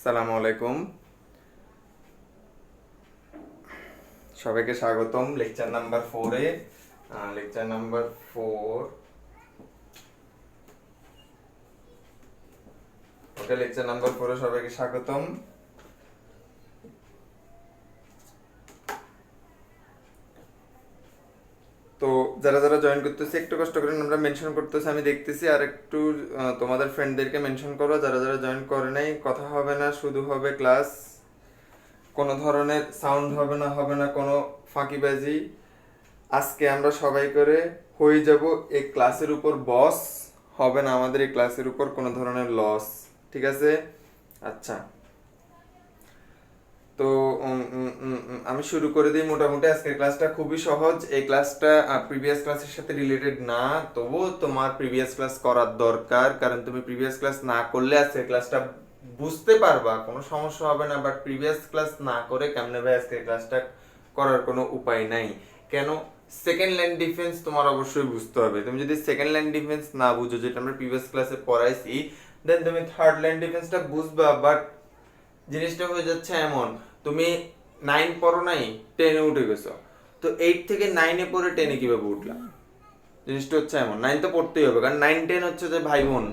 আসসালামু আলাইকুম, সবাইকে স্বাগতম লেকচার নাম্বার 4-এ। লেকচার নাম্বার 4, ওকে, লেকচার নাম্বার 4-এ সবাইকে স্বাগতম। তো যারা যারা জয়েন করতেছে একটু কষ্ট করে আমরা মেনশন করতেছে, আমি দেখতেছি। আর একটু তোমাদের ফ্রেন্ডদেরকে মেনশন করো। যারা যারা জয়েন করে নাই, কথা হবে না, শুধু হবে ক্লাস। কোনো ধরনের সাউন্ড হবে না কোনো ফাঁকিবাজি। আজকে আমরা সবাই করে হয়ে যাব এই ক্লাসের উপর বস। হবে না আমাদের এই ক্লাসের উপর কোনো ধরনের লস, ঠিক আছে? আচ্ছা, তো আমি শুরু করে দিই। মোটামুটি আজকের ক্লাসটা খুবই সহজ। এই ক্লাসটা প্রিভিয়াস ক্লাসের সাথে রিলেটেড না, তবুও তোমার প্রিভিয়াস ক্লাস করার দরকার, কারণ তুমি প্রিভিয়াস ক্লাস না করলে আজকের ক্লাসটা বুঝতে পারবা, কোনো সমস্যা হবে না। বাট প্রিভিয়াস ক্লাস না করে কেমনে ভাই আজকের ক্লাসটা করার কোনো উপায় নাই। কেন? সেকেন্ড লাইন ডিফেন্স তোমার অবশ্যই বুঝতে হবে। তুমি যদি সেকেন্ড লাইন ডিফেন্স না বুঝো, যেটা আমরা প্রিভিয়াস ক্লাসে পড়াইছি, দেন তুমি থার্ড লাইন ডিফেন্সটা বুঝবা। বাট জিনিসটা হয়ে যাচ্ছে এমন, তুমি 9 পড়ো নাই, 10-এ উঠে গেছো, তো 8 থেকে 9-এ পড়ে 10-এ কিভাবে উঠলাম? জিনিসটা হচ্ছে এমন, 9 তো পড়তেই হবে, কারণ 9-10 হচ্ছে যে ভাই বোন।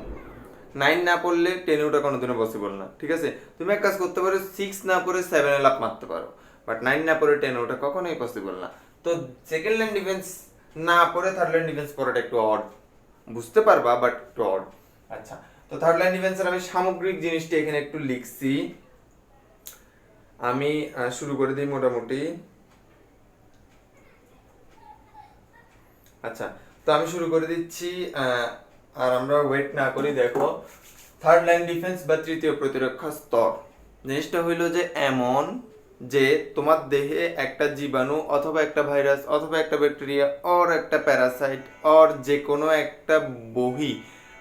9 না পড়লে 10-এ ওঠা কোনোদিনও পসিবল না, ঠিক আছে? তুমি এক কাজ করতে পারো, 6 না পড়ে 7-এ লাফ মারতে পারো, বাট 9 না পড়ে 10-এ ওঠা কখনোই পসিবল না। তো সেকেন্ড লাইন ডিফেন্স না পড়ে থার্ড লাইন ডিফেন্স পড়াটা একটু অড, বুঝতে পারবা, বাট একটু অড। আচ্ছা, তো থার্ড লাইন ডিফেন্সের আমি সামগ্রিক জিনিসটা এখানে একটু লিখছি। আমি শুরু করে দিই মোটামুটি। আচ্ছা, তো আমি শুরু করে দিচ্ছি। আর আমরা ওয়েট না করি, দেখো থার্ড লাইন ডিফেন্স বা তৃতীয় প্রতিরক্ষা স্তর জিনিসটা হইলো যে এমন, যে তোমার দেহে একটা জীবাণু অথবা একটা ভাইরাস অথবা একটা ব্যাকটেরিয়া অর একটা প্যারাসাইট অর যে কোনো একটা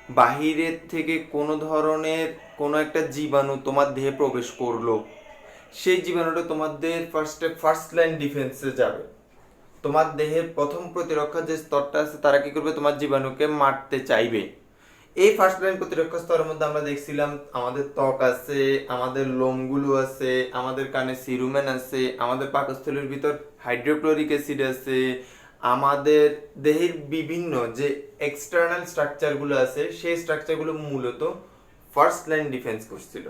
বাহিরের থেকে কোনো ধরনের কোনো একটা জীবাণু তোমার দেহে প্রবেশ করলো, সেই জীবাণুটা তোমাদের ফার্স্ট লাইন ডিফেন্সে যাবে। তোমার দেহের প্রথম প্রতিরক্ষা যে স্তরটা আছে, তারা কি করবে? তোমার জীবাণুকে মারতে চাইবে। এই ফার্স্ট লাইন প্রতিরক্ষা স্তরের মধ্যে আমরা দেখছিলাম আমাদের ত্বক আছে, আমাদের লোমগুলো আছে, আমাদের কানে সিরুমেন আছে, আমাদের পাকস্থলীর ভিতর হাইড্রোক্লোরিক অ্যাসিড আছে, আমাদের দেহের বিভিন্ন যে এক্সটার্নাল স্ট্রাকচারগুলো আছে, সেই স্ট্রাকচারগুলো মূলত ফার্স্ট লাইন ডিফেন্স করছিল।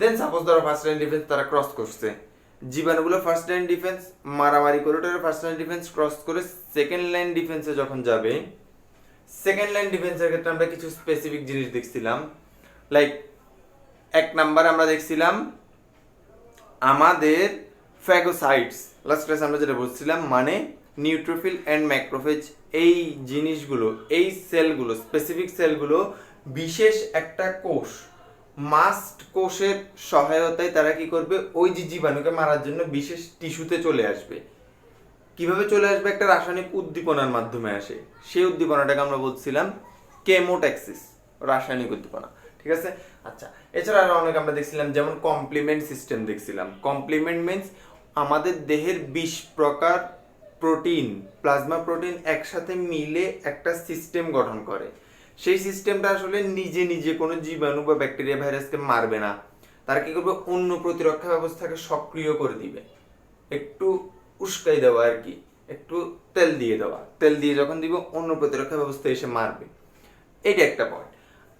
দেন সাপোজ ধরো ফার্স্ট লাইন ডিফেন্স তারা ক্রস করছে, জীবাণুগুলো ফার্স্ট লাইন ডিফেন্স মারামারি করে ফার্স্ট লাইন ডিফেন্স ক্রস করে সেকেন্ড লাইন ডিফেন্সে যখন যাবে, সেকেন্ড লাইন ডিফেন্সের ক্ষেত্রে আমরা কিছু স্পেসিফিক জিনিস দেখছিলাম। লাইক 1 নাম্বার আমরা দেখছিলাম আমাদের ফ্যাগোসাইটস। লাস্ট ক্লাসে আমরা যেটা বলছিলাম, মানে নিউট্রোফিল অ্যান্ড ম্যাক্রোফেজ, এই জিনিসগুলো, এই সেলগুলো, স্পেসিফিক সেলগুলো বিশেষ একটা কোষ, মাস্ট কোষের সহায়তায় তারা কি করবে? ওই যে জীবাণুকে মারার জন্য বিশেষ টিস্যুতে চলে আসবে। কিভাবে চলে আসবে? একটা রাসায়নিক উদ্দীপনার মাধ্যমে আসে। সেই উদ্দীপনাটাকে আমরা বলছিলাম কেমোট্যাক্সিস, রাসায়নিক উদ্দীপনা, ঠিক আছে? আচ্ছা, এছাড়া আরো অনেক আমরা দেখছিলাম, যেমন কমপ্লিমেন্ট সিস্টেম দেখছিলাম। কমপ্লিমেন্ট মিন্স আমাদের দেহের 20 প্রকার প্রোটিন, প্লাজমা প্রোটিন একসাথে মিলে একটা সিস্টেম গঠন করে। সেই সিস্টেমটা আসলে নিজে নিজে কোনো জীবাণু বা ব্যাকটেরিয়া ভাইরাসকে মারবে না, তারা কি করবে? অন্য প্রতিরক্ষা ব্যবস্থাকে সক্রিয় করে দিবে, একটু উস্কাই দেওয়া আর কি, একটু তেল দিয়ে দেওয়া। তেল দিয়ে যখন দিব, অন্য প্রতিরক্ষা ব্যবস্থা এসে মারবে। এটা একটা পয়েন্ট।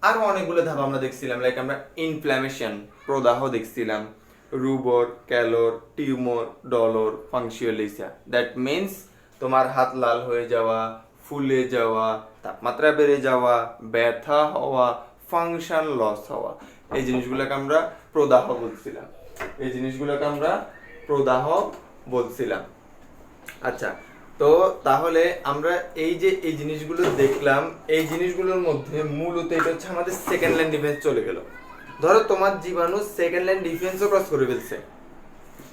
আরো অনেকগুলো ধাপ আমরা দেখছিলাম, লাইক আমরা ইনফ্ল্যামেশন, প্রদাহ দেখছিলাম, রুবর, ক্যালোর, টিউমর, ডলর, ফাংশিওলিসা। দ্যাট মিনস তোমার হাত লাল হয়ে যাওয়া, ফুলে যাওয়া, তাপমাত্রা বেড়ে যাওয়া, ব্যথা হওয়া, ফাংশন লস হওয়া, এই জিনিসগুলোকে আমরা প্রদাহ বলছিলাম। এই জিনিসগুলোকে আমরা প্রদাহ বলছিলাম। আচ্ছা, তো তাহলে আমরা এই যে এই জিনিসগুলো দেখলাম, এই জিনিসগুলোর মধ্যে মূলত এটা হচ্ছে আমাদের সেকেন্ড লাইন ডিফেন্স চলে গেল। ধরো তোমার জীবাণু সেকেন্ড লাইন ডিফেন্সও ক্রস করে ফেলছে,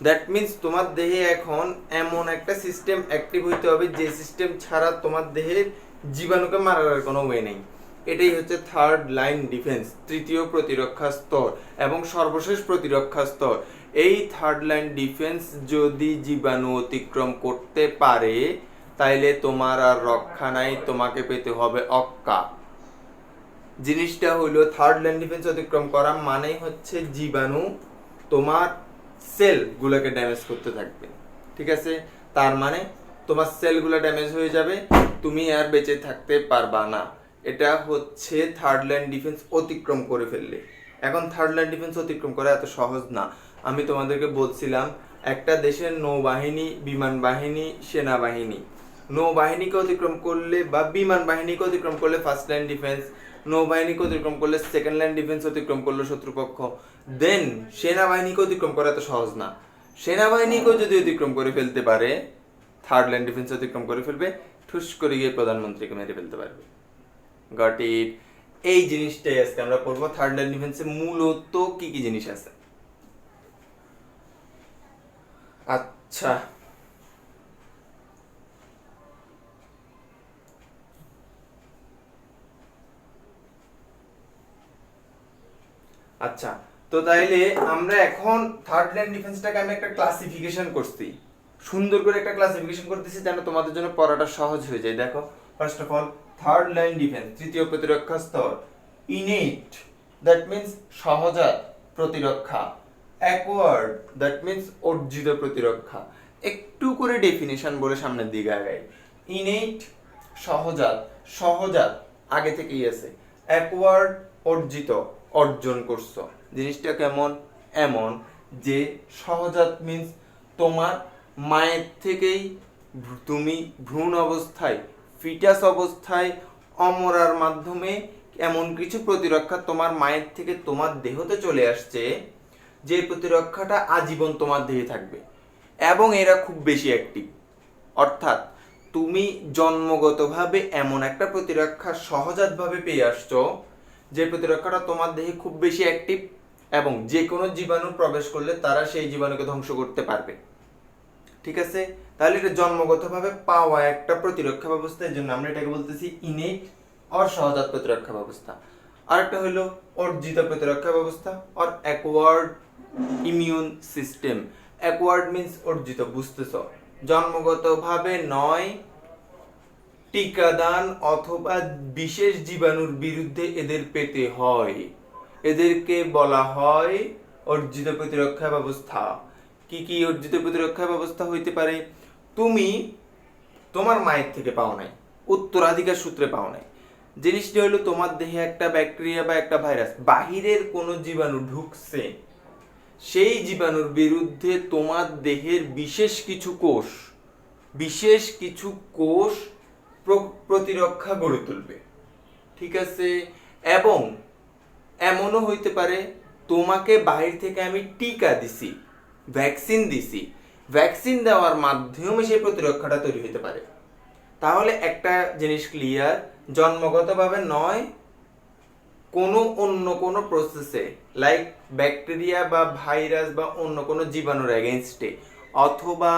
দ্যাট মিনস তোমার দেহে এখন এমন একটা সিস্টেম অ্যাক্টিভ হইতে হবে, যে সিস্টেম ছাড়া তোমার দেহের জীবাণুকে মারার কোনো ওয়ে নেই। এটাই হচ্ছে থার্ড লাইন ডিফেন্স, তৃতীয় প্রতিরক্ষা স্তর এবং সর্বশেষ প্রতিরক্ষা স্তর। এই থার্ড লাইন ডিফেন্স যদি জীবাণু অতিক্রম করতে পারে, তাইলে তোমার আর রক্ষা নাই, তোমাকে পেতে হবে অক্কা। জিনিসটা হলো থার্ড লাইন ডিফেন্স অতিক্রম করা মানেই হচ্ছে জীবাণু তোমার সেলগুলোকে ড্যামেজ করতে থাকবে, ঠিক আছে? তার মানে তোমার সেলগুলো ড্যামেজ হয়ে যাবে, তুমি আর বেঁচে থাকতে পারবা না। এটা হচ্ছে থার্ড লাইন ডিফেন্স অতিক্রম করে ফেললে। এখন থার্ড লাইন ডিফেন্স অতিক্রম করা এত সহজ না। আমি তোমাদেরকে বলছিলাম একটা দেশের নৌবাহিনী, বিমান বাহিনী, সেনাবাহিনী, নৌবাহিনীকে অতিক্রম করলে বা বিমান বাহিনীকে অতিক্রম করলে ফার্স্ট লাইন ডিফেন্স, নৌবাহিনীকে অতিক্রম করলে সেকেন্ড লাইন ডিফেন্স অতিক্রম করলো শত্রুপক্ষ, দেন সেনাবাহিনীকে অতিক্রম করা এত সহজ না। সেনাবাহিনীকেও যদি অতিক্রম করে ফেলতে পারে, থার্ড লাইন ডিফেন্স অতিক্রম করে ফেলবে, ঠুস করে গিয়ে প্রধানমন্ত্রীকে মেরে ফেলতে পারবে। Got it? এই জিনিসটাই আজকে আমরা পড়বো। থার্ড লাইন ডিফেন্সে মূলত কি কি জিনিস আছে। আচ্ছা, আচ্ছা, তো তাইলে আমরা এখন থার্ড লাইন ডিফেন্সটাকে আমি একটা ক্লাসিফিকেশন করছি, সুন্দর করে একটা ক্লাসিফিকেশন করতেছি যেন তোমাদের জন্য পড়াটা সহজ হয়ে যায়। দেখো, first of all third line defence, তৃতীয় প্রতিরক্ষা স্তর, ইনেট দ্যাট মিন্স সহজাত প্রতিরক্ষা, অ্যাকোয়ার্ড দ্যাট মিন্স অর্জিত প্রতিরক্ষা। একটু করে ডেফিনেশন বলে সামনের দিকে আগাই। ইনেট সহজাত, সহজাত আগে থেকেই আছে, অ্যাকোয়ার্ড অর্জিত, অর্জন করছো। জিনিসটা কেমন? এমন যে সহজাত মিন্স তোমার মায়ের থেকেই তুমি ভ্রূণ অবস্থায়, ফিটাস অবস্থায় অমরার মাধ্যমে এমন কিছু প্রতিরক্ষা তোমার মায়ের থেকে তোমার দেহতে চলে আসছে যে প্রতিরক্ষাটা আজীবন তোমার দেহে থাকবে এবং এরা খুব বেশি অ্যাক্টিভ। অর্থাৎ তুমি জন্মগতভাবে এমন একটা প্রতিরক্ষা সহজাতভাবে পেয়ে আসছো যে প্রতিরক্ষাটা তোমার দেহে খুব বেশি অ্যাক্টিভ এবং যে কোনো জীবাণু প্রবেশ করলে তারা সেই জীবাণুকে ধ্বংস করতে পারবে, ঠিক আছে? তাহলে এটা জন্মগতভাবে পাওয়া একটা প্রতিরক্ষা ব্যবস্থা, এর জন্য আমরা এটাকে বলতেছি ইনেট অর সহজাত প্রতিরক্ষা ব্যবস্থা। আরেকটা হলো অর্জিত প্রতিরক্ষা ব্যবস্থা or acquired immune system. Acquired means অর্জিত, বুঝতেছ? জন্মগতভাবে নয়, টিকাদান অথবা বিশেষ জীবাণুর বিরুদ্ধে এদের পেতে হয়, এদেরকে বলা হয় অর্জিত প্রতিরক্ষা ব্যবস্থা। কি কি অর্জিত প্রতিরক্ষা ব্যবস্থা হইতে পারে? তুমি তোমার মায়ের থেকে পাও নাই, উত্তরাধিকার সূত্রে পাও নাই। জিনিসটা হলো তোমার দেহে একটা ব্যাকটেরিয়া বা একটা ভাইরাস, বাহিরের কোনো জীবাণু ঢুকছে, সেই জীবাণুর বিরুদ্ধে তোমার দেহের বিশেষ কিছু কোষ, বিশেষ কিছু কোষ প্রতিরক্ষা গড়ে তুলবে, ঠিক আছে? এবং এমনও হইতে পারে তোমাকে বাহির থেকে আমি টিকা দিছি, ভ্যাকসিন দিছি, ভ্যাকসিন দেওয়ার মাধ্যমে সেই প্রতিরক্ষাটা তৈরি হতে পারে। তাহলে একটা জিনিস ক্লিয়ার, জন্মগতভাবে নয়, কোনো অন্য কোনো প্রসেসে লাইক ব্যাকটেরিয়া বা ভাইরাস বা অন্য কোনো জীবাণুর এগেনস্টে অথবা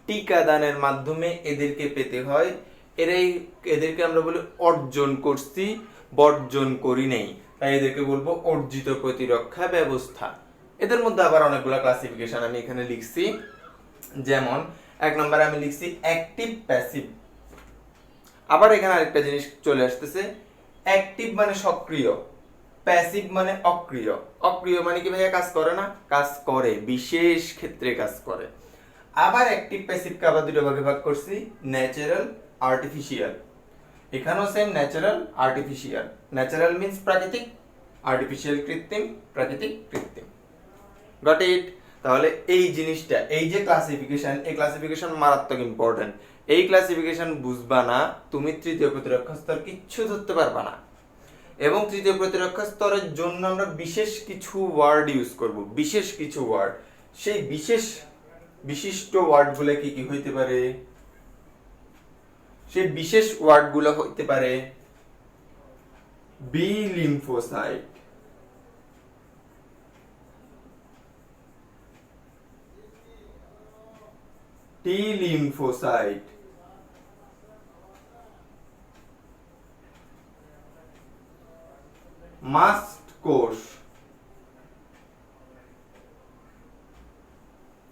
টিকাদানের মাধ্যমে এদেরকে পেতে হয়। এদেরকে আমরা বলি অর্জন করছি, বর্জন করি নেই, তাই এদেরকে বলবো অর্জিত প্রতিরক্ষা ব্যবস্থা। এদের মধ্যে আবার অনেকগুলো ক্লাসিফিকেশন আমি এখানে লিখছি। যেমন এক নম্বরে আমি লিখছি অ্যাক্টিভ প্যাসিভ। আবার এখানে আরেকটা জিনিস চলে আসতেছে, অ্যাক্টিভ মানে সক্রিয়, প্যাসিভ মানে অক্রিয়। অক্রিয় মানে কি ভাইয়া কাজ করে না? কাজ করে, বিশেষ ক্ষেত্রে কাজ করে। আবার অ্যাক্টিভ প্যাসিভকে আবার দুটো ভাগে ভাগ করছি, ন্যাচারাল, আর্টিফিশিয়াল। এখানেও same, natural, artificial. Natural means প্রাকৃতিক, আর্টিফিশিয়াল কৃত্রিম, প্রাকৃতিক কৃত্রিম। Got it? তাহলে এই জিনিসটা, এই যে ক্লাসিফিকেশন, এই ক্লাসিফিকেশন মারাত্মক ইম্পর্টেন্ট। এই ক্লাসিফিকেশন বুঝবা না, তুমি তৃতীয় প্রতিরক্ষা স্তর কিচ্ছু ধরতে পারবা না। এবং তৃতীয় প্রতিরক্ষা স্তরের জন্য আমরা বিশেষ কিছু ওয়ার্ড ইউজ করব, বিশেষ কিছু ওয়ার্ড। সেই বিশিষ্ট ওয়ার্ডগুলো কি কি হইতে পারে? সেই বিশেষ ওয়ার্ডগুলো হইতে পারে B lymphocyte, T lymphocyte, mast কোষ।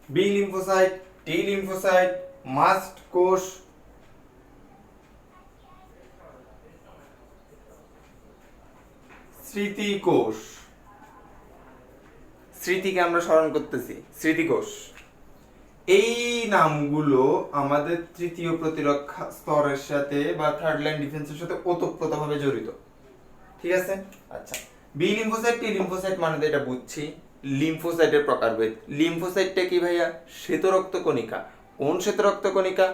B lymphocyte, T lymphocyte, mast কোষ, স্মৃতিকোষ, স্মৃতিকে আমরা স্মরণ করতেছি, স্মৃতিকোষ। এই নামগুলো আমাদের তৃতীয় প্রতিরক্ষা স্তরের সাথে বা থার্ড লাইন ডিফেন্সের সাথে ওতপ্রোতভাবে জড়িত, ঠিক আছে। আচ্ছা, বি লিম্ফোসাইট টি লিম্ফোসাইট মানে এটা বুঝছি, লিম্ফোসাইটের প্রকারভেদ। লিম্ফোসাইটটা কি ভাইয়া? শ্বেত রক্ত কণিকা। কোন শ্বেত রক্ত কণিকা?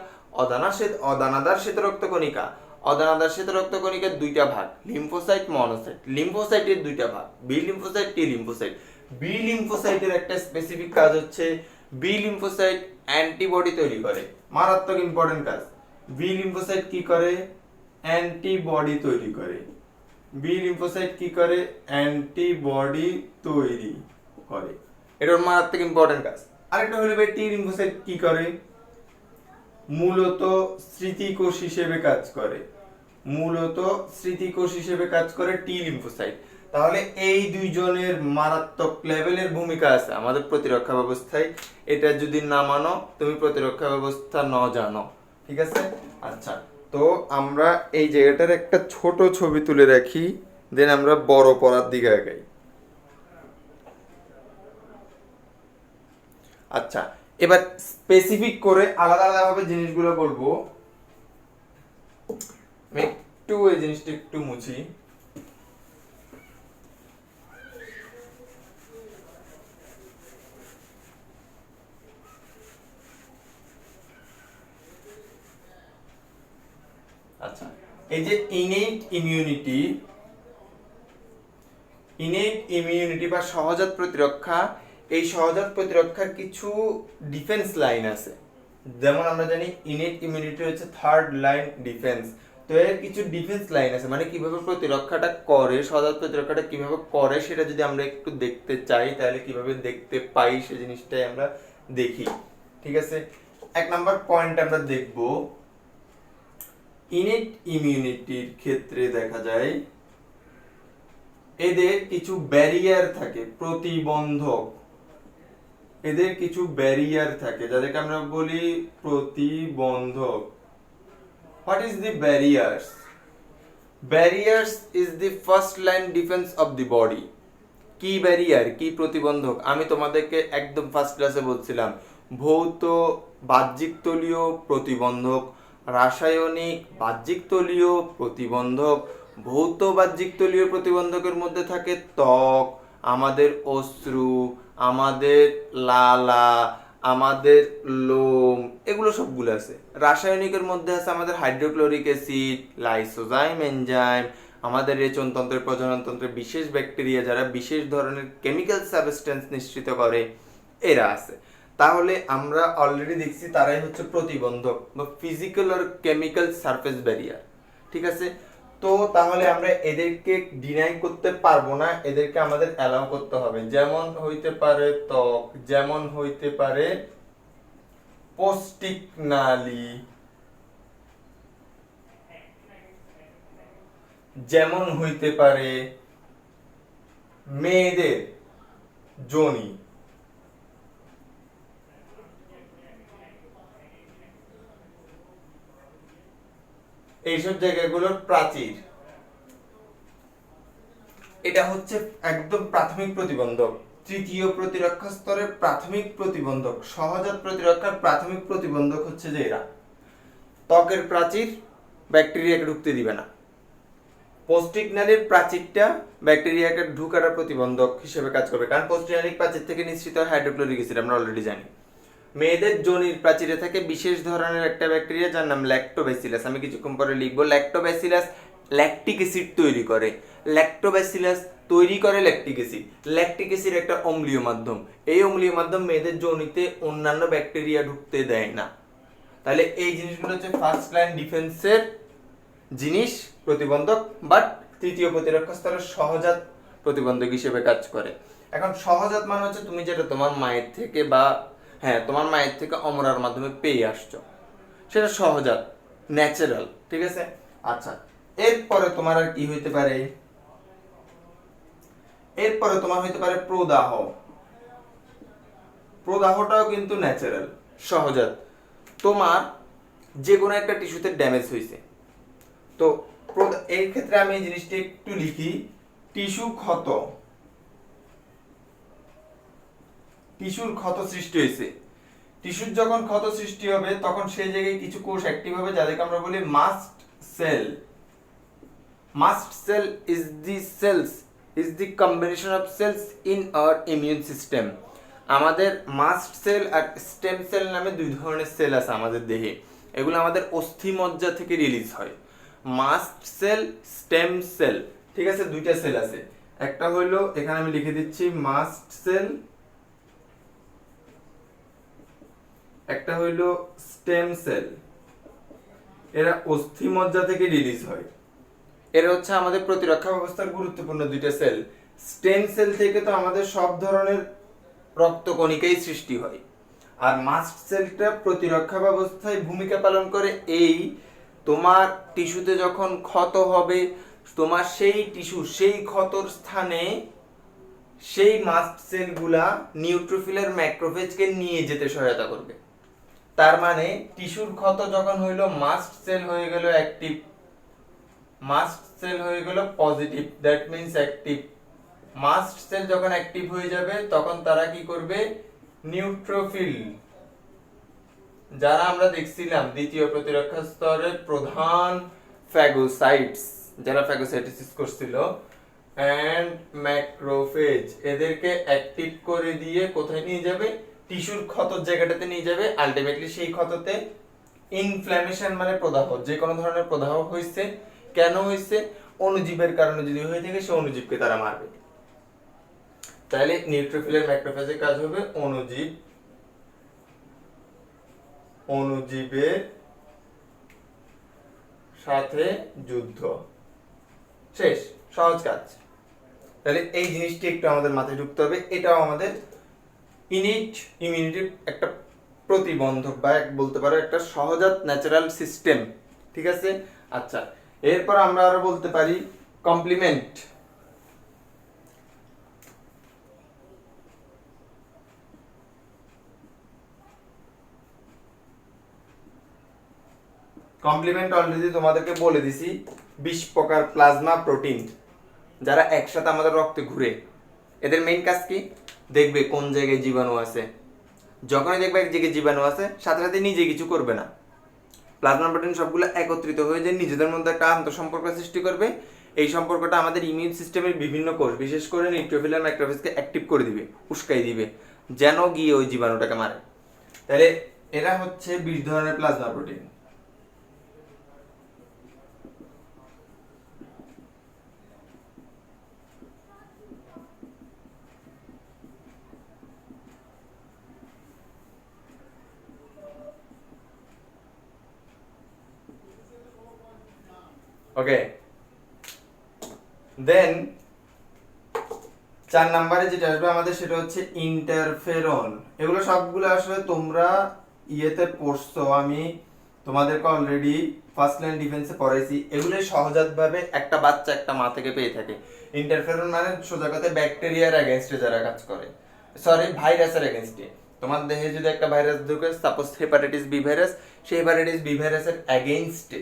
অদানাদার শ্বেত রক্ত কণিকা। অদানাদার শ্বেত রক্ত কণিকার দুইটা ভাগ, লিম্ফোসাইট, মনোসাইট। লিম্ফোসাইটের দুইটা ভাগ, B lymphocyte, T lymphocyte. B লিম্ফোসাইটের একটা স্পেসিফিক কাজ হচ্ছে, বি লিম্ফোসাইট অ্যান্টিবডি তৈরি করে, মারাত্মক ইম্পর্টেন্ট কাজ। বি লিম্ফোসাইট কি করে? অ্যান্টিবডি তৈরি করে। বি লিম্ফোসাইট কি করে? অ্যান্টিবডি তৈরি করে, এটা মারাত্মক ইম্পর্টেন্ট কাজ। আরেকটা হলো টি লিম্ফোসাইট কি করে? মূলত স্মৃতিকোষ হিসেবে কাজ করে, মূলত স্মৃতিকোষ হিসেবে কাজ করে টি লিম্ফোসাইট। তাহলে এই দুইজনের মারাত্মক লেভেলের ভূমিকা আছে আমাদের প্রতিরক্ষা ব্যবস্থায়। এটা যদি না মানো, তুমি প্রতিরক্ষা ব্যবস্থা ন জানো, ঠিক আছে। আচ্ছা, তো আমরা এই জায়গাটার একটা ছোট ছবি তুলে রাখি, দেন আমরা বড় পড়ার দিকে আগাই। আচ্ছা, এবার স্পেসিফিক করে আলাদা আলাদা ভাবে জিনিসগুলো বলবো। আমি একটু এই জিনিসটা একটু মুছি। আচ্ছা, এই যে ইনেট ইমিউনিটি বা সহজাত প্রতিরক্ষা, এই সহজাত প্রতিরক্ষার কিছু ডিফেন্স লাইন আছে। যেমন আমরা জানি ইনেট ইমিউনিটি হচ্ছে থার্ড লাইন ডিফেন্স। তো এর কিছু ডিফেন্স লাইন আছে, মানে কিভাবে প্রতিরক্ষাটা করে, সহজাত প্রতিরক্ষাটা কিভাবে করে সেটা যদি আমরা একটু দেখতে চাই, তাহলে কিভাবে দেখতে পাই সে জিনিসটাই আমরা দেখি, ঠিক আছে। এক নাম্বার পয়েন্ট আমরা দেখব, ইনেট ইমিউনিটির ক্ষেত্রে দেখা যায় এদের কিছু ব্যারিয়ার থাকে, প্রতিবন্ধক। এদের কিছু ব্যারিয়ার থাকে যাদেরকে আমরা বলি প্রতিবন্ধক। What is the barriers? Barriers is the first line defence of the body. কি ব্যারিয়ার, কি প্রতিবন্ধক? আমি তোমাদেরকে একদম ফার্স্ট ক্লাসে বলছিলাম, ভৌত বাহ্যিক তলীয় প্রতিবন্ধক, রাসায়নিক বাহ্যিক তলীয় প্রতিবন্ধক। ভৌত বাহ্যিক তলীয় প্রতিবন্ধকের মধ্যে থাকে ত্বক, আমাদের অশ্রু, আমাদের লালা, আমাদের লোম, এগুলো সবগুলো আছে। রাসায়নিকের মধ্যে আছে আমাদের হাইড্রোক্লোরিক অ্যাসিড, লাইসোজাইম এনজাইম, আমাদের রেচনতন্ত্রের, প্রজননতন্ত্রের বিশেষ ব্যাকটেরিয়া যারা বিশেষ ধরনের কেমিক্যাল সাবস্টেন্স নিঃসৃত করে, এরা আছে। তাহলে আমরা অলরেডি দেখছি তারাই হচ্ছে প্রতিবন্ধক বা ফিজিক্যাল আর কেমিক্যাল সারফেস ব্যারিয়ার, ঠিক আছে। তো তাহলে আমরা এদেরকে ডিনাই করতে পারবো না, এদেরকে আমাদের অ্যালাউ করতে হবে। যেমন হইতে পারে ত্বক, যেমন হইতে পারে পৌষ্টিক নালী, যেমন হইতে পারে মেয়েদের যোনি, এইসব জায়গাগুলোর প্রাচীর। এটা হচ্ছে একদম প্রাথমিক প্রতিবন্ধক, তৃতীয় প্রতিরক্ষা স্তরের প্রাথমিক প্রতিবন্ধক। সহজাত প্রতিরক্ষার প্রাথমিক প্রতিবন্ধক হচ্ছে যে এরা। ত্বকের প্রাচীর ব্যাকটেরিয়াকে ঢুকতে দিবে না, পৌষ্টিক নালীর প্রাচীরটা ব্যাকটেরিয়াকে ঢুকার প্রতিবন্ধক হিসেবে কাজ করবে, কারণ পৌষ্টিক নালীর প্রাচীর থেকে নিঃসৃত হয় হাইড্রোক্লোরিক অ্যাসিড, আমরা অলরেডি জানি। মেয়েদের যোনির প্রাচীরে থাকে বিশেষ ধরনের একটা ব্যাকটেরিয়া যার নাম ল্যাক্টোব্যাসিলাস। আমি কিছুক্ষণ পরে লিখবো। ল্যাক্টোব্যাসিলাস ল্যাকটিক অ্যাসিড তৈরি করে। ল্যাক্টোব্যাসিলাস তৈরি করে ল্যাকটিক অ্যাসিড। ল্যাকটিক অ্যাসিড একটা অম্লীয় মাধ্যম, এই অম্লীয় মাধ্যম মেয়েদের যোনিতে অন্যান্য ব্যাকটেরিয়া ঢুকতে দেয় না। তাহলে এই জিনিসগুলো হচ্ছে ফার্স্ট লাইন ডিফেন্সের জিনিস, প্রতিবন্ধক, বাট তৃতীয় প্রতিরক্ষা স্তরের সহজাত প্রতিবন্ধক হিসেবে কাজ করে। এখন সহজাত মানে হচ্ছে তুমি যেটা তোমার মায়ের থেকে বা তোমার মায়ের থেকে অমরার মাধ্যমে পেয়ে আসছো, সেটা সহজাত, ন্যাচারাল, ঠিক আছে। আচ্ছা, এরপরে তোমার আর কি হইতে পারে? এরপরে তোমার হইতে পারে প্রদাহ। প্রদাহটাও কিন্তু ন্যাচারাল, সহজাত। তোমার যে কোনো একটা টিস্যুতে ড্যামেজ হয়েছে, তো এই ক্ষেত্রে আমি এই জিনিসটা একটু লিখি। টিস্যুর ক্ষত সৃষ্টি হয়েছে। টিস্যুর যখন ক্ষত সৃষ্টি হবে তখন সেই জায়গায় কিছু কোষ অ্যাক্টিভ হবে যাদেরকে আমরা বলি mast cell. Mast cell is the combination of cells in our immune system. আমাদের মাস্ট সেল আর স্টেম সেল নামে দুই ধরনের সেল আছে আমাদের দেহে। এগুলো আমাদের অস্থিমজ্জা থেকে রিলিজ হয়। মাস্ট সেল, স্টেম সেল, ঠিক আছে, দুইটা সেল আছে। একটা হইলো এখানে আমি লিখে দিচ্ছি মাস্ট সেল, একটা হইলো স্টেম সেল। এরা অস্থিমজ্জা থেকে রিলিজ হয়। এরা হচ্ছে আমাদের প্রতিরক্ষা ব্যবস্থার গুরুত্বপূর্ণ দুইটা সেল। স্টেম সেল থেকে তো আমাদের সব ধরনের রক্তকণিকাই সৃষ্টি হয়, আর মাস্ট সেলটা প্রতিরক্ষা ব্যবস্থায় ভূমিকা পালন করে। এই তোমার টিস্যুতে যখন ক্ষত হবে, তোমার সেই টিস্যু সেই ক্ষতর স্থানে সেই মাস্ট সেলগুলা নিউট্রোফিল আর ম্যাক্রোফেজকে নিয়ে যেতে সহায়তা করবে। তার মানে টিস্যুর ক্ষত যখন হইলো মাস্ট সেল হয়ে গেল অ্যাক্টিভ, মাস্ট সেল হয়ে গেল positive, that means active. Mast cell যখন অ্যাক্টিভ হয়ে যাবে তখন তারা কি করবে, নিউট্রোফিল, যারা আমরা দেখছিলাম দ্বিতীয় প্রতিরক্ষা স্তরের প্রধান ফ্যাগোসাইটস, যারা ফ্যাগোসাইটোসিস করছিল, এন্ড ম্যাক্রোফেজ, এদেরকে অ্যাক্টিভ করে দিয়ে কোথায় নিয়ে যাবে, টিস্যুর ক্ষতর জায়গাটাতে নিয়ে যাবে। আলটিমেটলি সেই ক্ষততে ইনফ্ল্যামেশন মানে প্রদাহ, যে কোনো ধরনের প্রদাহ হয়েছে, কেন হয়েছে, অণুজীবের কারণে যদি হয়ে থাকে সে অণুজীবকে তারা মারবে। তাহলে নিউট্রোফিলের ম্যাক্রোফেজের কাজ হবে অণুজীবের সাথে যুদ্ধ, শেষ, সহজ কাজ। তাহলে এই জিনিসটি একটু আমাদের মাথায় ঢুকতে হবে। এটাও আমাদের ইনিট ইমিউনিটির একটা প্রতিবন্ধক বা বলতে পারো একটা সহজাত ন্যাচারাল সিস্টেম, ঠিক আছে। আচ্ছা, এরপর আমরা আরো বলতে পারি কমপ্লিমেন্ট। কমপ্লিমেন্ট অলরেডি তোমাদেরকে বলে দিছি, 20 প্রকার প্লাজমা প্রোটিন যারা একসাথে আমাদের রক্তে ঘুরে। এদের মেইন কাজ কি, দেখবে কোন জায়গায় জীবাণু আছে। যখনই দেখবে এক জায়গায় জীবাণু আছে, সাথে সাথে নিজে কিছু করবে না, প্লাজমা প্রোটিন সবগুলো একত্রিত হয়ে যে নিজেদের মধ্যে একটা আন্তঃসম্পর্ক সৃষ্টি করবে। এই সম্পর্কটা আমাদের ইমিউন সিস্টেমের বিভিন্ন কোষ, বিশেষ করে নিউট্রোফিল আর ম্যাক্রোফেজকে অ্যাক্টিভ করে দিবে, উস্কাই দিবে, যেন গিয়ে ওই জীবাণুটাকে মারে। তাহলে এরা হচ্ছে 20 ধরনের প্লাজমা প্রোটিন। ওকে, দেন 4 নম্বরে যেটা আসবে আমাদের সেটা হচ্ছে ইন্টারফেরন। এগুলো সবগুলো আসলে তোমরা ইয়েতে পড়ছো, আমি তোমাদেরকে অলরেডি ফার্স্ট লাইন ডিফেন্সে পড়াইছি। এগুলো সহজাতভাবে একটা বাচ্চা একটা মা থেকে পেয়ে থাকে। ইন্টারফেরন মানে সোজা কথায় ব্যাকটেরিয়ার এগেইনস্টে যারা কাজ করে, সরি ভাইরাসের এগেইনস্টে। তোমার দেহে যদি একটা ভাইরাস ঢুকে, সাপোজ হেপাটাইটিস বি ভাইরাস, সেই হেপাটাইটিস বি ভাইরাসের এগেইনস্টে,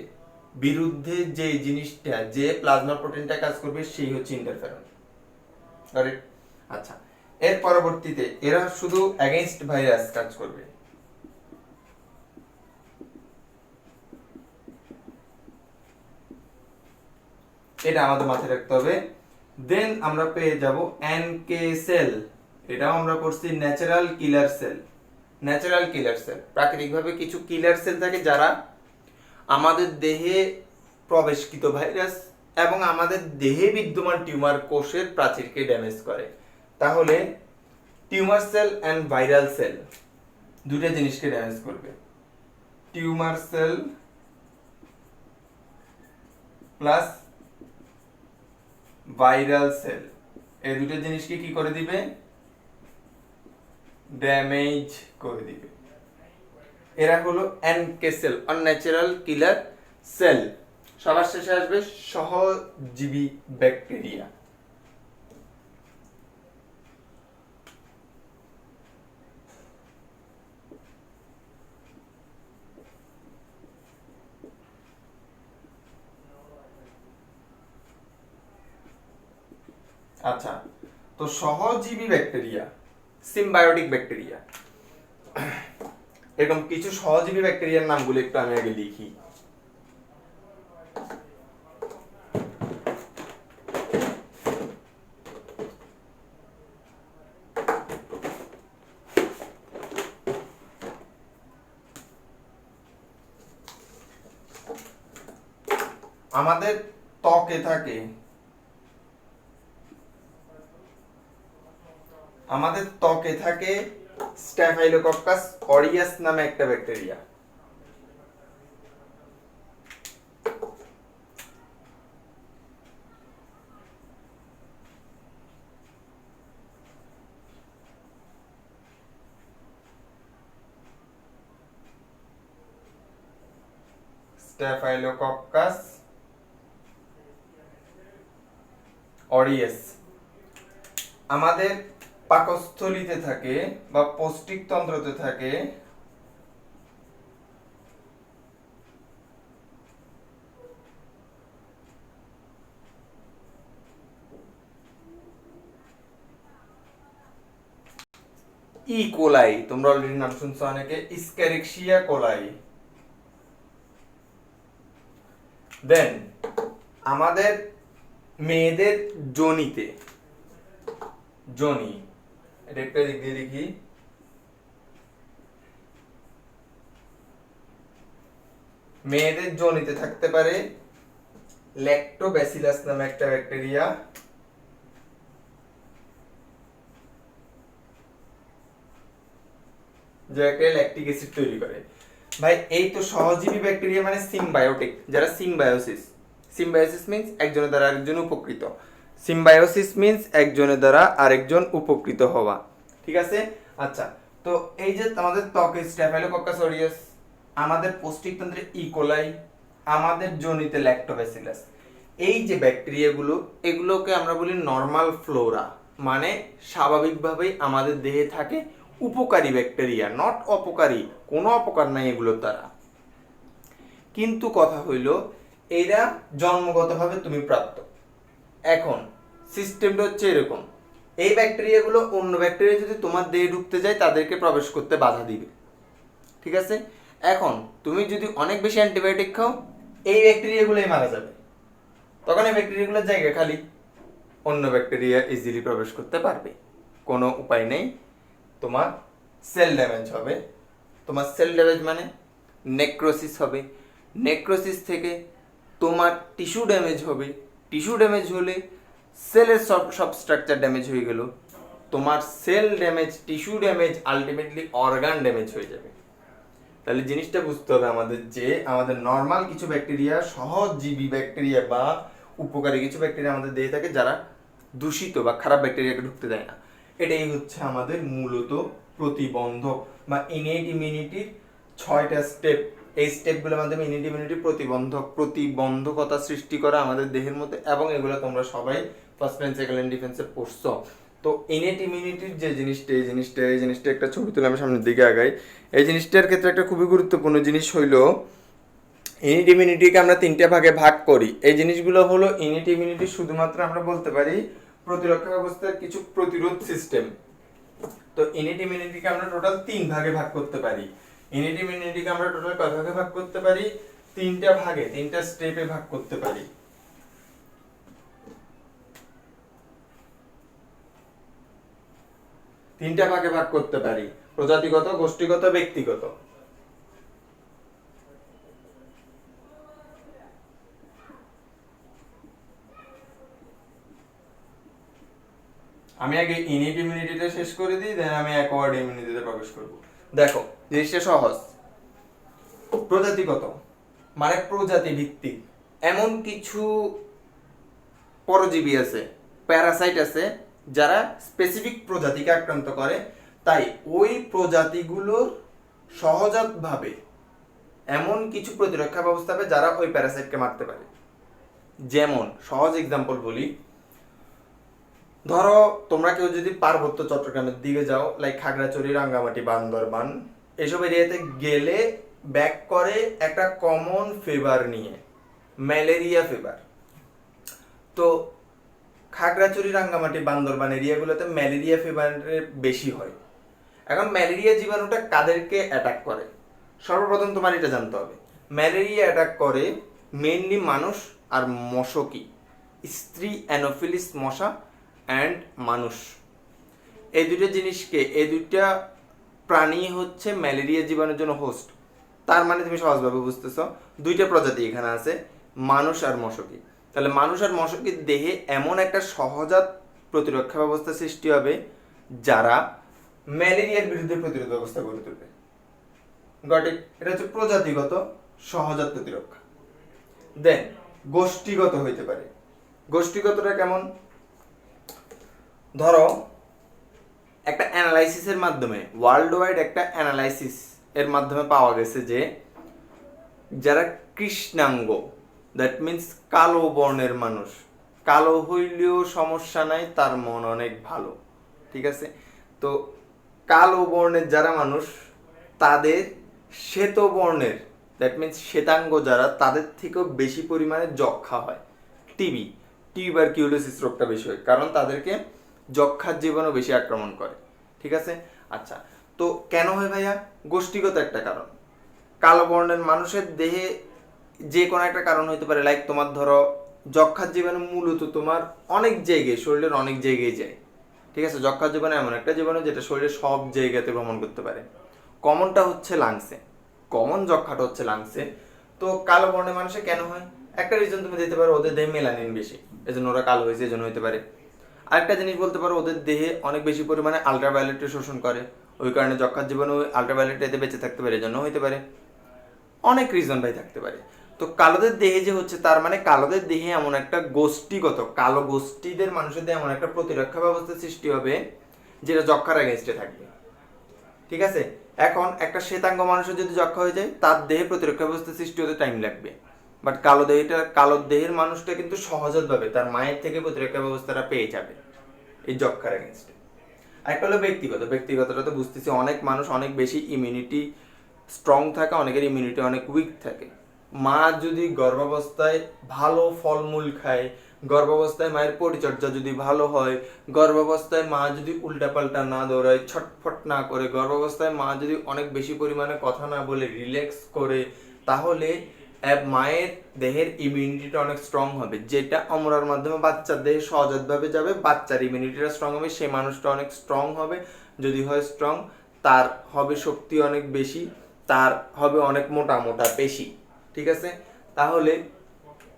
বিরুদ্ধে যে জিনিসটা, যে প্লাজমা প্রোটিনটা কাজ করবে সেই হচ্ছে ইন্টারফেরন। আচ্ছা, এর পরবর্তীতে এরা শুধু এগেইনস্ট ভাইরাস কাজ করবে। এটা আমাদের মাথায় রাখতে হবে। দেন আমরা পেয়ে যাব এনকে সেল। এটাও আমরা করছি ন্যাচারাল কিলার সেল। ন্যাচারাল কিলার সেল, প্রাকৃতিকভাবে কিছু কিলার সেল থাকে যারা আমাদের দেহে প্রবেশকৃত ভাইরাস এবং আমাদের দেহে বিদ্যমান টিউমার কোষের প্রাচীরকে ড্যামেজ করে। তাহলে tumour cell and viral cell দুটো জিনিসকে ড্যামেজ করবে। Tumour cell plus viral cell, এই দুটো জিনিসকে কি করে দিবে, ড্যামেজ করে দিবে। এরা হলো এনকে সেল, আনন্যাচারাল কিলার সেল। সবার শেষে আসবে সহজীবী ব্যাকটেরিয়া। আচ্ছা, তো সহজীবী ব্যাকটেরিয়া, সিম্বায়োটিক ব্যাকটেরিয়া, এরকম কিছু সহজীবী ব্যাকটেরিয়ার নামগুলো একটু আমি আগে লিখি। আমাদের ত্বকে থাকে, স্ট্যাফাইলোকক্কাস অরিয়াস নামে একটা ব্যাকটেরিয়া। স্ট্যাফাইলোকক্কাস অরিয়াস আমাদের পাকস্থলীতে থাকে বা পৌষ্টিকতন্ত্রতে থাকে ই কোলাই, তোমরা অলরেডি নাম শুনছো অনেকে, ইসক্যারিক্সিয়া কোলাই। দেন আমাদের মেয়েদের যোনিতে, যোনি, এটা একটা দিক দিয়ে লিখি, মেয়েদের যোনিতে থাকতে পারে ল্যাক্টোব্যাসিলাস নামে একটা ব্যাকটেরিয়া, যাকে ল্যাকটিক অ্যাসিড তৈরি করে। ভাই এই তো সহজীবী ব্যাকটেরিয়া মানে সিম্বায়োটিক, যারা সিম্বায়োসিস, সিম্বায়োসিস মিন্স একজনের দ্বারা আরেকজন উপকৃত, সিম্বায়োসিস মিন্স একজনের দ্বারা আরেকজন উপকৃত হওয়া, ঠিক আছে। আচ্ছা, তো এই যে আমাদের ত্বকে স্ট্যাফাইলোকক্কাস অরিয়াস, আমাদের পৌষ্টিকতন্ত্রে ইকোলাই, আমাদের যোনিতে ল্যাক্টোব্যাসিলাস, এই যে ব্যাকটেরিয়াগুলো, এগুলোকে আমরা বলি নরমাল ফ্লোরা, মানে স্বাভাবিকভাবেই আমাদের দেহে থাকে উপকারী ব্যাকটেরিয়া, নট অপকারী, কোনো অপকার নাই এগুলোর দ্বারা। কিন্তু কথা হইল এরা জন্মগতভাবে তুমি প্রাপ্ত। এখন সিস্টেমটা হচ্ছে এরকম, এই ব্যাকটেরিয়াগুলো অন্য ব্যাকটেরিয়া যদি তোমার দেহে ঢুকতে যায় তাদেরকে প্রবেশ করতে বাধা দিবে, ঠিক আছে। এখন তুমি যদি অনেক বেশি অ্যান্টিবায়োটিক খাও, এই ব্যাকটেরিয়াগুলোই মারা যাবে, তখন এই ব্যাকটেরিয়াগুলোর জায়গা খালি, অন্য ব্যাকটেরিয়া ইজিলি প্রবেশ করতে পারবে, কোনো উপায় নেই। তোমার সেল ড্যামেজ হবে, তোমার সেল ড্যামেজ মানে নেক্রোসিস হবে, নেক্রোসিস থেকে তোমার টিস্যু ড্যামেজ হবে, টিস্যু ড্যামেজ হলে সেলের সব স্ট্রাকচার ড্যামেজ হয়ে গেল, তোমার sell damage, tissue damage, ultimately organ damage হয়ে যাবে। তাহলে জিনিসটা বুঝতে হবে আমাদের যে আমাদের নর্মাল কিছু ব্যাকটেরিয়া, সহজীবী ব্যাকটেরিয়া বা উপকারী কিছু ব্যাকটেরিয়া আমাদের দেহে থাকে যারা দূষিত বা খারাপ ব্যাকটেরিয়াকে ঢুকতে দেয় না। এটাই হচ্ছে আমাদের মূলত প্রতিবন্ধক বা ইনেট ইমিউনিটির 6টা স্টেপ। এই স্টেপগুলোর মাধ্যমে ইনেট ইমিউনিটির প্রতিবন্ধকতা সৃষ্টি করা আমাদের দেহের মধ্যে, এবং এগুলো তোমরা সবাই ফার্স্ট লাইন সেকেন্ড লাইন ডিফেন্সে পড়ছো। তো ইনেট ইমিউনিটির যে জিনিসটা, এই জিনিসটা একটা ছবি তুলে আমি সামনের দিকে আগাই। এই জিনিসটার ক্ষেত্রে একটা খুবই গুরুত্বপূর্ণ জিনিস হইলো ইনেট ইমিউনিটিকে আমরা 3টে ভাগে ভাগ করি। এই জিনিসগুলো হলো ইনেট ইমিউনিটি শুধুমাত্র আমরা বলতে পারি প্রতিরক্ষা ব্যবস্থার কিছু প্রতিরোধ সিস্টেম। তো ইনেট ইমিউনিটিকে আমরা টোটাল 3 ভাগে ভাগ করতে পারি। ইনেট ইমিউনিটিকে আমরা টোটাল কয় ভাগে ভাগ করতে পারি? 3টা ভাগে, 3টা স্টেপে ভাগ করতে পারি। তিনটা ভাগে ভাগ করতে পারি, প্রজাতিগত, গোষ্ঠীগত, ব্যক্তিগত। আমি আগে ইনিট ইমিউনিটিটা শেষ করে দিই, দেন আমি অ্যাকোয়ার্ড ইমিউনিটিতে প্রবেশ করব। দেখো জিনিসটা সহজ। প্রজাতিগত মানে প্রজাতি ভিত্তিক, এমন কিছু পরজীবী আছে, প্যারাসাইট আছে যারা স্পেসিফিক প্রজাতিকে আক্রান্ত করে, তাই ওই প্রজাতিগুলোর সহজাতভাবে এমন কিছু প্রতিরক্ষা ব্যবস্থা হবে যারা ওই প্যারাসাইটকে মারতে পারে। যেমন সহজ এক্সাম্পল বলি, ধরো তোমরা কেউ যদি পার্বত্য চট্টগ্রামের দিকে যাও, লাইক খাগড়াছড়ি, রাঙ্গামাটি, বান্দরবান, এসব এরিয়াতে গেলে ব্যাক করে একটা কমন ফিভার নিয়ে, ম্যালেরিয়া ফিভার। তো খাগড়াছড়ি, রাঙ্গামাটি, বান্দরবান এরিয়াগুলোতে ম্যালেরিয়া ফিভারের বেশি হয়। এখন ম্যালেরিয়া জীবাণুটা কাদেরকে অ্যাটাক করে? সর্বপ্রথম তোমার এটা জানতে হবে, ম্যালেরিয়া অ্যাটাক করে মেইনলি মানুষ আর মশকি, স্ত্রী অ্যানোফিলিস মশা অ্যান্ড মানুষ। এই দুইটা জিনিসকে, এই দুইটা প্রাণী হচ্ছে ম্যালেরিয়া জীবাণুর জন্য হোস্ট। তার মানে তুমি সহজভাবে বুঝতেছ, দুইটা প্রজাতি এখানে আছে, মানুষ আর মশকি। তাহলে মানুষ আর মশকির দেহে এমন একটা সহজাত প্রতিরক্ষা ব্যবস্থা সৃষ্টি হবে যারা ম্যালেরিয়ার বিরুদ্ধে প্রতিরোধ ব্যবস্থা গড়ে তুলবে। Got it? এটা হচ্ছে প্রজাতিগত সহজাত প্রতিরক্ষা। দেন গোষ্ঠীগত হইতে পারে। গোষ্ঠীগতটা কেমন? ধরো একটা অ্যানালাইসিসের মাধ্যমে, ওয়ার্ল্ড ওয়াইড একটা অ্যানালাইসিস এর মাধ্যমে পাওয়া গেছে যে যারা কৃষ্ণাঙ্গ, দ্যাট মিন্স কালো বর্ণের মানুষ, কালো হইলেও সমস্যা নাই, তার মন অনেক ভালো, ঠিক আছে? তো কালো বর্ণের যারা মানুষ, তাদের শ্বেত বর্ণের, দ্যাট মিন্স শ্বেতাঙ্গ যারা, তাদের থেকেও বেশি পরিমাণে যক্ষা হয়, টিউবারকিউলোসিস রোগটা বেশি হয়, কারণ তাদেরকে যক্ষার জীবাণু বেশি আক্রমণ করে, ঠিক আছে? আচ্ছা, তো কেন হয় ভাইয়া? গোষ্ঠীগত একটা কারণ। কালো বর্ণের মানুষের দেহে যে কোনো একটা কারণ হইতে পারে, লাইক তোমার ধরো যক্ষার জীবাণু মূলত তোমার অনেক জায়গায়, শরীরের অনেক জায়গায় যায়, ঠিক আছে? যক্ষার জীবাণু এমন একটা জীবাণু যেটা শরীরের সব জায়গাতে ভ্রমণ করতে পারে। কমনটা হচ্ছে লাংসে, কমন যক্ষাটা হচ্ছে লাংসে। তো কালো বর্ণের মানুষে কেন হয়? একটা রিজন তুমি দিতে পারো, ওদের দেহে মেলানিন বেশি, এজন্য ওরা কালো হয়েছে, এজন্য হইতে পারে। আরেকটা জিনিস বলতে পারো, ওদের দেহে অনেক বেশি পরিমাণে আলট্রাভায়োলেট শোষণ করে, ওই কারণে যক্ষার জীবাণু আলট্রাভায়োলেট এতে বেঁচে থাকতে পারে, এজন্য হইতে পারে। অনেক রিজন ভাই থাকতে পারে। তো কালোদের দেহে যে হচ্ছে, তার মানে কালোদের দেহে এমন একটা গোষ্ঠীগত, কালো গোষ্ঠীদের মানুষের দেহে এমন একটা প্রতিরক্ষা ব্যবস্থা সৃষ্টি হবে যেটা যক্ষার এগেনস্টে থাকবে, ঠিক আছে? এখন একটা শ্বেতাঙ্গ মানুষের যদি যক্ষা হয়ে যায়, তার দেহে প্রতিরক্ষা ব্যবস্থা সৃষ্টি হতে টাইম লাগবে। বাট কালো দেহের মানুষটা কিন্তু সহজভাবে তার মায়ের থেকে প্রতিরক্ষা ব্যবস্থাটা পেয়ে যাবে এই যক্ষার এগেনস্টে। একটা হলো ব্যক্তিগতটা তো বুঝতেছি, অনেক মানুষ অনেক বেশি ইমিউনিটি স্ট্রং থাকে, অনেকের ইমিউনিটি অনেক উইক থাকে। মা যদি গর্ভাবস্থায় ভালো ফলমূল খায়, গর্ভাবস্থায় মায়ের পরিচর্যা যদি ভালো হয়, গর্ভাবস্থায় মা যদি উল্টাপাল্টা না দৌড়ায়, ছটফট না করে, গর্ভাবস্থায় মা যদি অনেক বেশি পরিমাণে কথা না বলে রিল্যাক্স করে, তাহলে মায়ের দেহের ইমিউনিটিটা অনেক স্ট্রং হবে, যেটা অমরার মাধ্যমে বাচ্চার দেহে সহজাতভাবে যাবে, বাচ্চার ইমিউনিটিটা স্ট্রং হবে, সে মানুষটা অনেক স্ট্রং হবে। যদি হয় স্ট্রং, তার হবে শক্তি অনেক বেশি, তার হবে অনেক মোটা মোটা পেশি, ঠিক আছে? তাহলে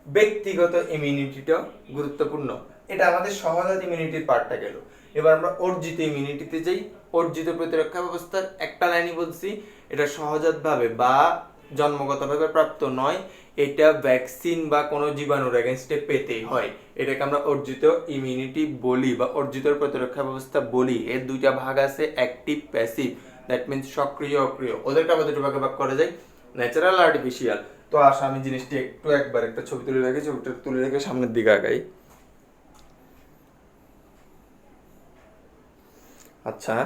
ব্যক্তিগত ইমিউনিটিটা গুরুত্বপূর্ণ। এটা আমাদের সহজাত ইমিউনিটির পার্টটা গেল। এবার আমরা অর্জিত ইমিউনিটিতে যাই। অর্জিত প্রতিরক্ষা ব্যবস্থার একটা লাইনই বলছি, এটা সহজাতভাবে বা জন্মগতভাবে প্রাপ্ত নয়, এটা ভ্যাকসিন বা কোনো জীবাণুর এগেনস্টে পেতেই হয়। এটাকে আমরা অর্জিত ইমিউনিটি বলি বা অর্জিত প্রতিরক্ষা ব্যবস্থা বলি। এর দুইটা ভাগ আছে, অ্যাক্টিভ, প্যাসিভ, দ্যাট মিন্স সক্রিয় অক্রিয়। ওদেরকে আবার দুটো ভাগে ভাগ করা যায়, ন্যাচারাল, আর্টিফিশিয়াল। তো আসা আমি জিনিসটি একটু একবার একটা ছবি তুলে রাখি, ছবিটা তুলে রেখে সামনের দিকে আগাই। আচ্ছা,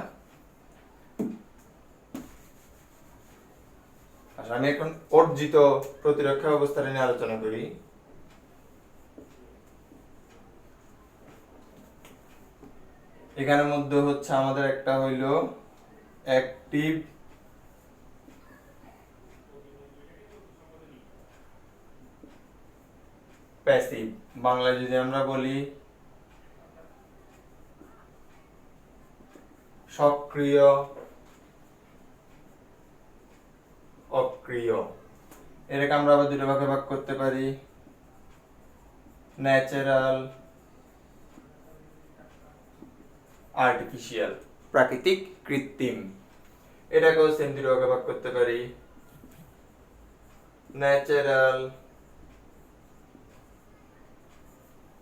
আমি এখন অর্জিত প্রতিরক্ষা ব্যবস্থা নিয়ে আলোচনা করি। এখানের মধ্যে হচ্ছে আমাদের একটা হইল অ্যাক্টিভ, প্যাসিভ। বাংলায় যদি আমরা বলি সক্রিয়, অক্রিয়। এটাকে আমরা আবার দুটো ভাগে ভাগ করতে পারি, ন্যাচারাল, আর্টিফিশিয়াল, প্রাকৃতিক, কৃত্রিম। এটাকেও সেম দুটো ভাগে ভাগ করতে পারি, ন্যাচারাল,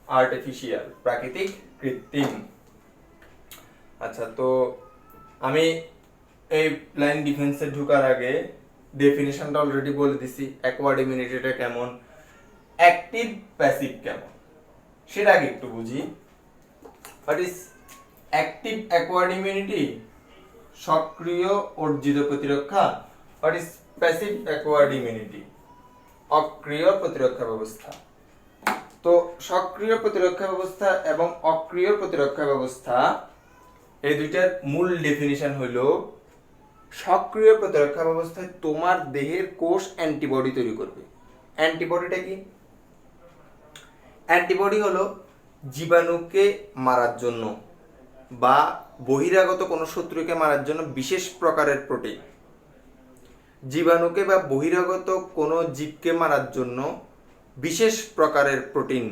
আর্টিফিশিয়াল, প্রাকৃতিক, কৃত্রিম। আচ্ছা, তো আমি এই লাইন ডিফেন্সে ঢোকার আগে ডেফিনিশনটা অলরেডি বলে দিছি, অ্যাকোয়ার্ড ইমিউনিটিটা কেমন, অ্যাক্টিভ প্যাসিভ কেমন, সেটা আগে একটু বুঝি। What is active acquired immunity? সক্রিয় অর্জিত প্রতিরক্ষা। What is passive acquired immunity? অক্রিয় প্রতিরক্ষা ব্যবস্থা। তো সক্রিয় প্রতিরক্ষা ব্যবস্থা এবং অক্রিয় প্রতিরক্ষা ব্যবস্থা এই দুইটার মূল ডেফিনিশন হলো, সক্রিয় প্রতিরক্ষা ব্যবস্থায় তোমার দেহের কোষ অ্যান্টিবডি তৈরি করবে। অ্যান্টিবডিটা কি? অ্যান্টিবডি হলো জীবাণুকে মারার জন্য বা বহিরাগত কোনো শত্রুকে মারার জন্য বিশেষ প্রকারের প্রোটিন। জীবাণুকে বা বহিরাগত কোনো জীবকে মারার জন্য বিশেষ প্রকারের প্রোটিন,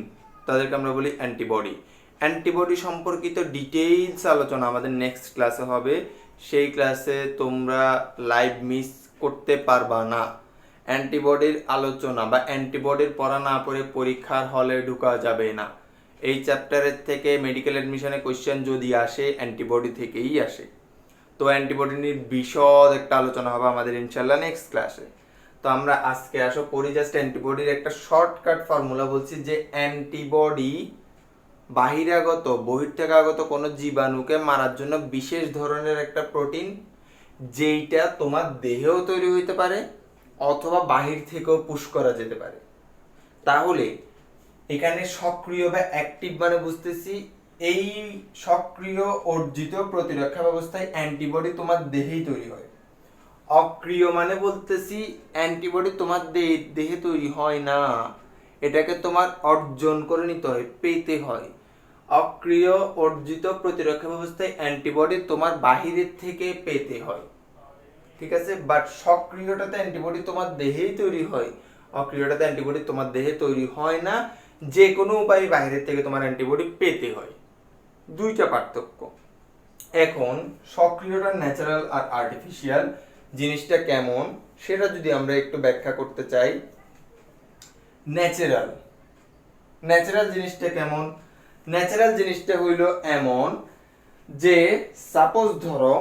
তাদেরকে আমরা বলি অ্যান্টিবডি। অ্যান্টিবডি সম্পর্কিত ডিটেইলস আলোচনা আমাদের নেক্সট ক্লাসে হবে, সেই ক্লাসে তোমরা লাইভ মিস করতে পারবা না। অ্যান্টিবডির আলোচনা বা অ্যান্টিবডির পড়া না পড়ে পরীক্ষার হলে ঢোকা যাবে না। এই চ্যাপ্টারের থেকে মেডিকেল অ্যাডমিশনে কোশ্চেন যদি আসে অ্যান্টিবডি থেকেই আসে। তো অ্যান্টিবডি নিয়ে বিশদ একটা আলোচনা হবে আমাদের ইনশাল্লাহ নেক্সট ক্লাসে। তো আমরা আজকে আসো পড়ি জাস্ট অ্যান্টিবডির একটা শর্টকাট ফর্মুলা বলছি, যে অ্যান্টিবডি বাহিরাগত বহির থেকে আগত কোনো জীবাণুকে মারার জন্য বিশেষ ধরনের একটা প্রোটিন, যেইটা তোমার দেহেও তৈরি হইতে পারে অথবা বাহির থেকেও পুশ করা যেতে পারে। তাহলে এখানে সক্রিয় বা অ্যাক্টিভ মানে বুঝতেছি এই সক্রিয় অর্জিত প্রতিরক্ষা ব্যবস্থায় অ্যান্টিবডি তোমার দেহেই তৈরি হয়। অক্রিয় মানে বলতেছি অ্যান্টিবডি তোমার দেহে তৈরি হয় না, এটাকে তোমার অর্জন করে নিতে হয়, পেতে হয়। অক্রিয় অর্জিত প্রতিরক্ষা ব্যবস্থায় অ্যান্টিবডি তোমার বাহিরের থেকে পেতে হয়, ঠিক আছে। বাট সক্রিয়টাতে অ্যান্টিবডি তোমার দেহেই তৈরি হয়, অক্রিয়টাতে অ্যান্টিবডি তোমার দেহে তৈরি হয় না, যে কোনো উপায়ে বাহিরের থেকে তোমার অ্যান্টিবডি পেতে হয়। দুইটা পার্থক্য। এখন সক্রিয়টা ন্যাচারাল আর আর্টিফিশিয়াল জিনিসটা কেমন সেটা যদি আমরা একটু ব্যাখ্যা করতে চাই। ন্যাচারাল জিনিসটা কেমন? ন্যাচারাল জিনিসটা হইল এমন যে, সাপোজ ধরো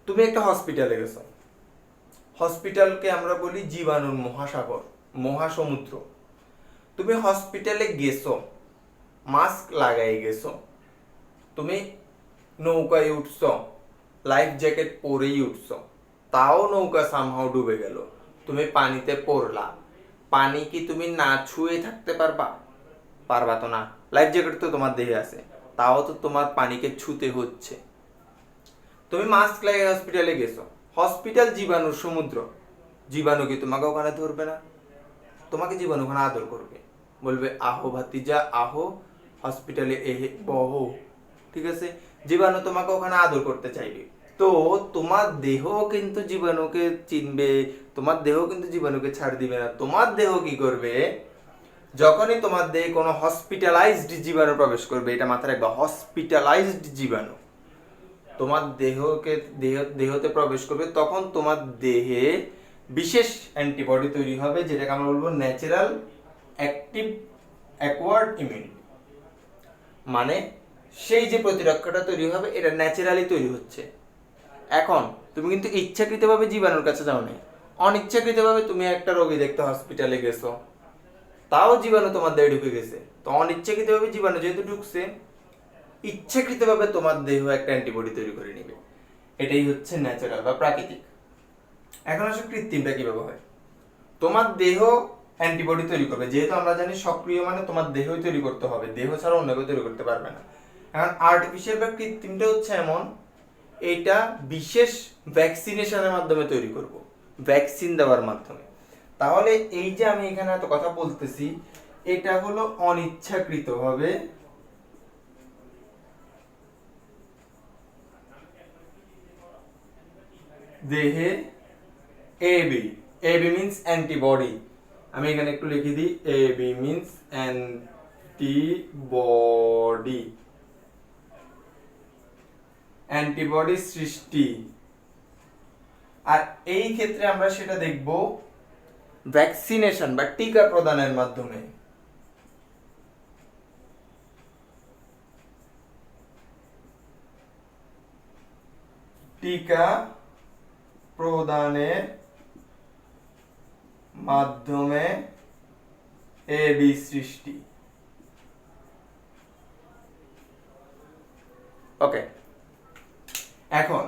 তুমি একটা হসপিটালে গেছো, হসপিটালকে আমরা বলি জীবাণুর মহাসাগর, মহাসমুদ্র। তুমি হসপিটালে গেছো, মাস্ক লাগাই গেছো, তুমি নৌকায় উঠছো, লাইফ জ্যাকেট পরেই উঠছো, তাও নৌকা সামহাও ডুবে গেল, তুমি পানিতে পড়লা, পানি কি তুমি না ছুঁয়ে থাকতে পারবা? পারবা তো না। লাইফ জ্যাকেট তো তোমার দেহে আছে, তাও তো তোমার পানিকে ছুঁতে হচ্ছে। তুমি মাস্ক লাগিয়ে হসপিটালে গেছো, হসপিটাল জীবাণুর সমুদ্র, জীবাণু কি তোমাকে ওখানে ধরবে না? তোমাকে জীবাণু ওখানে আদর করবে, বলবে আহো ভাতিজা আহো, হসপিটালে এহে বহো, ঠিক আছে। জীবাণু তোমাকে ওখানে আদর করতে চাইবে। তো তোমার দেহ কিন্তু জীবাণুকে চিনবে, তোমার দেহ কিন্তু জীবাণুকে ছাড় দিবে না। তোমার দেহ কি করবে? যখনই তোমার দেহে কোনো হসপিটালাইজড জীবাণু প্রবেশ করবে, এটা মাথায় রাখবে, হসপিটালাইজড জীবাণু তোমার দেহতে প্রবেশ করবে, তখন তোমার দেহে বিশেষ অ্যান্টিবডি তৈরি হবে, যেটাকে আমরা বলবো ন্যাচারাল অ্যাক্টিভ অ্যাকোয়ার্ড ইমিউনিটি। মানে সেই যে প্রতিরক্ষাটা তৈরি হবে এটা ন্যাচারালি তৈরি হচ্ছে। এখন তুমি কিন্তু ইচ্ছাকৃতভাবে জীবাণুর কাছে যাও না, অনিচ্ছাকৃতভাবে তুমি একটা রোগী দেখতে হসপিটালে গেছো, তাও জীবাণু তোমার দেহে ঢুকে গেছে। তো অনিচ্ছাকৃতভাবে জীবাণু যেহেতু ঢুকছে, ইচ্ছাকৃতভাবে তোমার দেহ একটা অ্যান্টিবডি তৈরি করে নেবে। এটাই হচ্ছে ন্যাচারাল বা প্রাকৃতিক। এখন আসলে কৃত্রিমটা কিভাবে হয়? তোমার দেহ অ্যান্টিবডি তৈরি করবে, যেহেতু আমরা জানি সক্রিয় মানে তোমার দেহই তৈরি করতে হবে, দেহ ছাড়া অন্য কেউ তৈরি করতে পারবে না। এখন আর্টিফিশিয়াল বা কৃত্রিমটা হচ্ছে এমন, এটা বিশেষ ভ্যাকসিনেশনের মাধ্যমে তৈরি করব, ভ্যাকসিন দেওয়ার মাধ্যমে। তাহলে এই যে আমি এখানে এত কথা বলতেছি, এটা হলো অনিচ্ছাকৃতভাবে দেহে এবি, এবি মিন্স অ্যান্টিবডি, আমি এখানে একটু লিখে দিই, এবি মিন্স অ্যান্টিবডি, অ্যান্টিবডি সৃষ্টি। আর এই ক্ষেত্রে আমরা সেটা দেখব ভ্যাকসিনেশন বা টিকা প্রদানের মাধ্যমে। টিকা প্রদানের মাধ্যমে এবি সৃষ্টি। ওকে, এখন